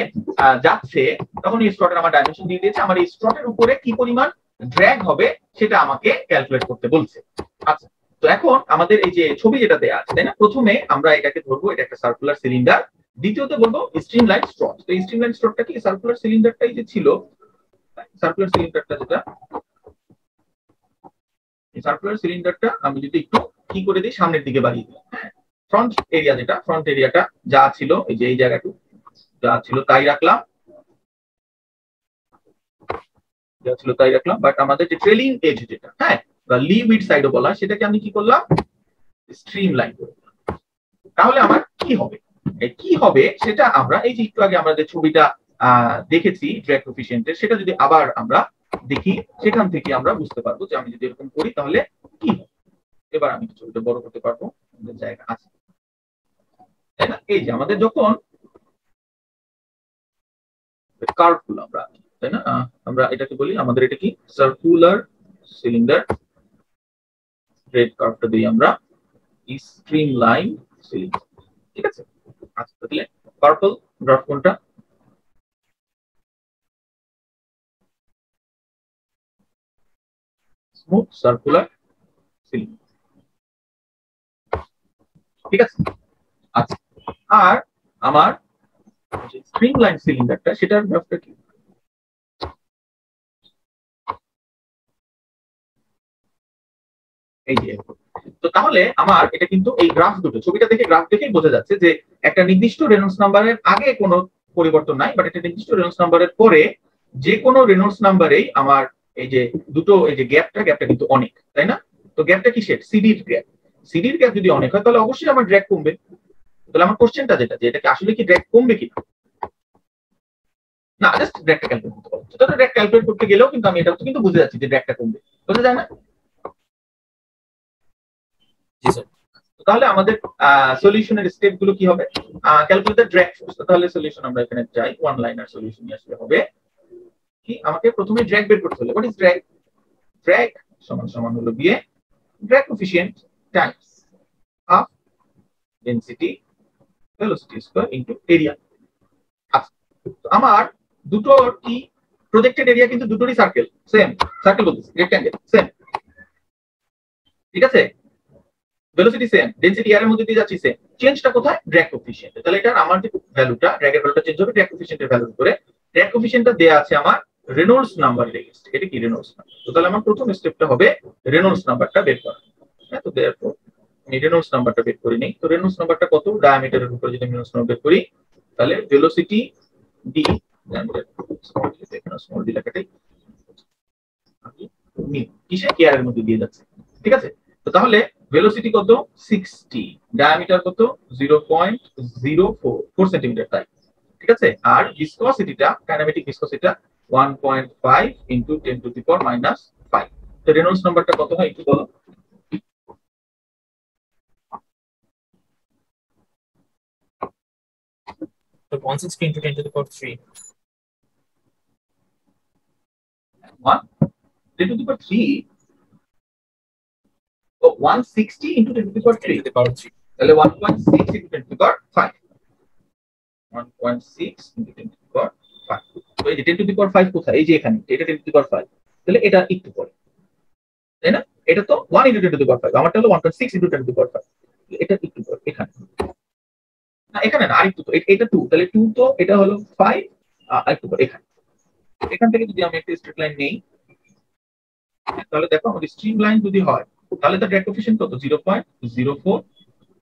যাচ্ছে, তখন এই স্ট্রটের আমার ডাইমেনশন দিয়ে দিয়েছে। আমার এই স্ট্রটের উপরে কি পরিমাণ ড্র্যাগ হবে সেটা আমাকে ক্যালকুলেট করতে বলছে। আচ্ছা, তো এখন আমাদের এই যে ছবি যেটা দেয়া আছে তাই না, প্রথমে আমরা এটাকে ধরবো এটা একটা সার্কুলার সিলিন্ডার, দ্বিতীয়তে বলবো স্ট্রিমলাইন স্ট্রোক। তো এই স্ট্রিমলাইন স্ট্রোকটা কি, সার্কুলার সিলিন্ডারটাই যে ছিল, সার্কুলার সিলিন্ডারটা যেটা, এই সার্কুলার সিলিন্ডারটা আমি যদি একটু কি করে দিই, সামনের দিকে বাড়িয়ে দিই, হ্যাঁ, ফ্রন্ট এরিয়া যেটা, ফ্রন্ট এরিয়াটা যা ছিল এই যে এই জায়গাটু যা ছিল তাই রাখলাম, যা ছিল তাই রাখলাম, বাট আমাদের যে ট্রেলিং এজ যেটা, হ্যাঁ, বা লিমিট সাইডও বলা, সেটাকে আমি কি করলাম, স্ট্রিমলাইন করলাম। তাহলে আমার কি হবে, কি হবে সেটা আমরা এই যে একটু আগে আমরা যে ছবিটা দেখেছি ড্র্যাগ কোএফিসিয়েন্টের, সেটা যদি আবার আমরা দেখি, সেখান থেকে আমরা বুঝতে পারবো যে আমি যদি এরকম করি তাহলে কি হবে। এবার আমি ছবিটা বড় করতে পারবো, আমাদের জায়গা আছে, তাই না? এই যে আমাদের যখন কার্ভগুলো আমরা, তাই না, আমরা এটাকে বলি, আমাদের এটা কি সার্কুলার সিলিন্ডার, রেড কার্ভটা দিই আমরা স্ট্রিমলাইন সিলিন্ডার, ঠিক আছে। আচ্ছা, তাহলে পার্পল গ্রাফ কোনটা, স্মুথ সার্কুলার সিলিন্ডার, ঠিক আছে। আচ্ছা, আর আমার স্ট্রিমলাইন সিলিন্ডারটা, সেটার গ্রাফটা কি, এই যে। তো তাহলে আমার এটা কিন্তু এই গ্রাফ দুটো, ছবিটা দেখে গ্রাফ দেখেই বোঝা যাচ্ছে যে একটা নির্দিষ্ট রেনল্ডস নাম্বারের আগে কোনো পরিবর্তন নাই, বাট একটা নির্দিষ্ট রেনল্ডস নাম্বারের পরে যে কোনো রেনল্ডস নাম্বারেই আমার এই যে দুটো এই যে গ্যাপটা কিন্তু অনেক, তাই না? তো গ্যাপটা কিসের, সিডির গ্যাপ। সিডির গ্যাপ যদি অনেক হয় তাহলে অবশ্যই আমার ড্র্যাগ কমবে। তাহলে আমার কোশ্চেনটা যেটা, যে এটা কি আসলে কি ড্র্যাগ কমবে কিনা, না জাস্ট ড্র্যাগটা ক্যালকুলেট করতে পারবো। তো ড্র্যাগ ক্যালকুলেট করতে গেলেও কিন্তু আমি এটা কিন্তু বুঝে যাচ্ছি যে ড্র্যাগটা কমবে, বোঝা যায় না? তাহলে আমাদের সলিউশনের স্টেপ গুলো কি হবে, ক্যালকুলেট দ্য ড্র্যাগ ফোর্স। তাহলে সলিউশন আমরা এখানে যাই, ওয়ান লাইনার সলিউশন আসলে হবে কি, আমাকে প্রথমে ড্র্যাগ বের করতে হবে। হোয়াট ইজ ড্র্যাগ, ড্র্যাগ সমান সমান হলো গিয়ে drag coefficient Times half density velocity square into area. আচ্ছা, তো আমার দুটো কি প্রজেক্টেড এরিয়া কিন্তু দুটোরই সার্কেল সেম, সার্কেল বলতেছি রেক্ট্যাঙ্গেল সেম, ঠিক আছে, ভেলোসিটি সেম, ডেনসিটি এর মধ্যে দিয়ে যাচ্ছে সেম, চেঞ্জটা কোথায়, ড্র্যাগ কোএফিসিয়েন্ট। তাহলে এটা আমার যে ভ্যালুটা, ড্র্যাগের ভ্যালুটা চেঞ্জ হবে ড্র্যাগ কোএফিসিয়েন্টের ভ্যালুর উপরে। ড্র্যাগ কোএফিসিয়েন্টটা দেয়া আছে আমার রেনল্ডস নাম্বারের এগেইনস্ট, এটা কি রেনল্ডস নাম্বার। তো তাহলে আমার প্রথম স্টেপটা হবে রেনল্ডস নাম্বারটা বের করা, হ্যাঁ। তো देयरफॉर আমি রেনল্ডস নাম্বারটা বের করে নেই। তো রেনল্ডস নাম্বারটা কত, ডায়ামিটারের উপরে যদি রেনল্ডস নাম্বার বের করি তাহলে ভেলোসিটি ডি, স্মল ডি লেখাটাই কিসে, কেয়ারের মধ্যে দিয়ে যাচ্ছে, ঠিক আছে। তো তাহলে ভেলোসিটি কত 60, ডায়ামিটার কত 0.044 সেন্টিমিটার, তাই, ঠিক আছে। আর ভিসকসিটিটা, কাইনেমেটিক ভিসকসিটিটা 1.5 ইনটু 10 টু দি পাওয়ার -5। তো রেনল্ডস নাম্বারটা কত হয় একটু বলো, So 160 into 10 to the power 3. 10 to the power 3, তো 160 into 10 to the power 3, তাহলে 1.6 into 10 to the power 5, 1.6 into 10 to the power 5। তো এই যে 10 to the power 5 কোথায়, এই যে এখানে, এটা 10 to the power 5, তাহলে এটা একটু পরে, তাই না? এটা তো 1 into 10 to the power 5, আমারটা হলো 1.6 into 10 to the power 5, এটা একটু পরে এখানে, না এখানে না, আরেকটু, এটা 2, তাহলে 2 তো এটা হলো 5, আরেকটু পরে এখানে। এখান থেকে যদি আমি একটা স্ট্রেট লাইন নেই, তাহলে দেখো আমাদের স্ট্রিম লাইন যদি হয় তাহলে তার ড্র্যাগ কোএফিসিয়েন্ট কত 0.04।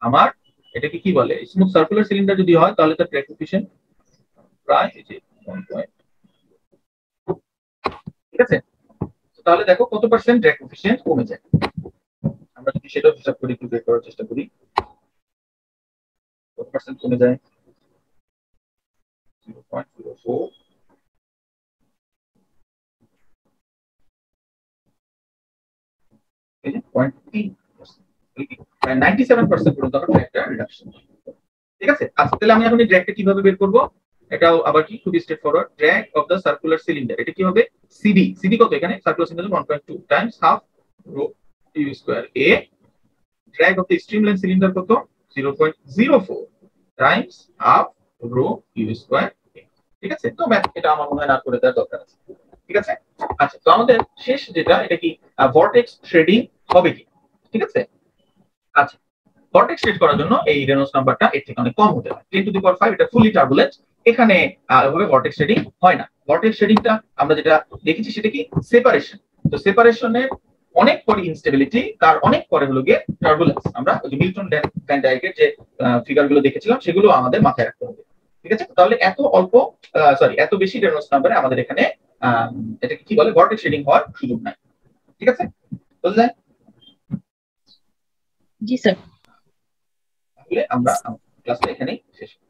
আমার এটাকে কি বলে, স্মুথ সার্কুলার সিলিন্ডার যদি হয় তাহলে তার ড্র্যাগ কোএফিসিয়েন্ট প্রায় এই যে 1. ঠিক আছে। তাহলে দেখো কত পার্সেন্ট ড্র্যাগ কোএফিসিয়েন্ট কমে যায়, আমরা যদি সেটা হিসাব করি, একটু বের করার চেষ্টা করি কত পার্সেন্ট কমে যায়। 0.04 এই যে 0.3, 97% পর্যন্ত আমরা ড্র্যাগটা রিডাকশন। ঠিক আছে। আচ্ছা, তাহলে আমি এখন এই ড্র্যাগটা কিভাবে বের করব, এটাও আবার কি খুবই straightforward. Drag of the circular cylinder, এটা কি হবে, সিডি। সিডি কত এখানে, circular cylinder 1.2 times half rho you square A. Drag of the streamline cylinder কত 0.04 times half rho you square A. ঠিক আছে। তো ম্যাথ এটা আমার মনে হয় না করে দেওয়ার দরকার আছে। ঠিক আছে। আচ্ছা, তো আমাদের শেষ যেটা, এটা কি ভর্টেক্স থ্রেডিং হবে কি। ঠিক আছে। আচ্ছা, ভর্টেক্স রেড করার জন্য এই রেনল্ডস নাম্বারটা এর থেকে অনেক কম হতে হয়, 10⁵ এটা ফুললি টার্বুলেন্ট। এখানে এভাবে ভর্টেক্স শেডিং হয় না। ভর্টেক্স শেডিংটা আমরা যেটা দেখেছি সেটা কি সেপারেশন। তো সেপারেশনের অনেক পরে ইনস্টেবিলিটি, তার অনেক পরে হলো গিয়ে টার্বুলেন্স। আমরা ওই যে মিল্টন ভ্যান ডাইকের যে ফিগারগুলো দেখেছিলাম সেগুলো আমাদের মাথায় রাখতে হবে। ঠিক আছে, তাহলে এত বেশি রেনল্ডস নাম্বারে আমাদের এখানে এটাকে কি বলে ভর্টেক্স শেডিং হওয়ার সুযোগ নাই। ঠিক আছে, বুঝলেন? জি স্যার। তাহলে আমরা ক্লাসটা এখানেই শেষ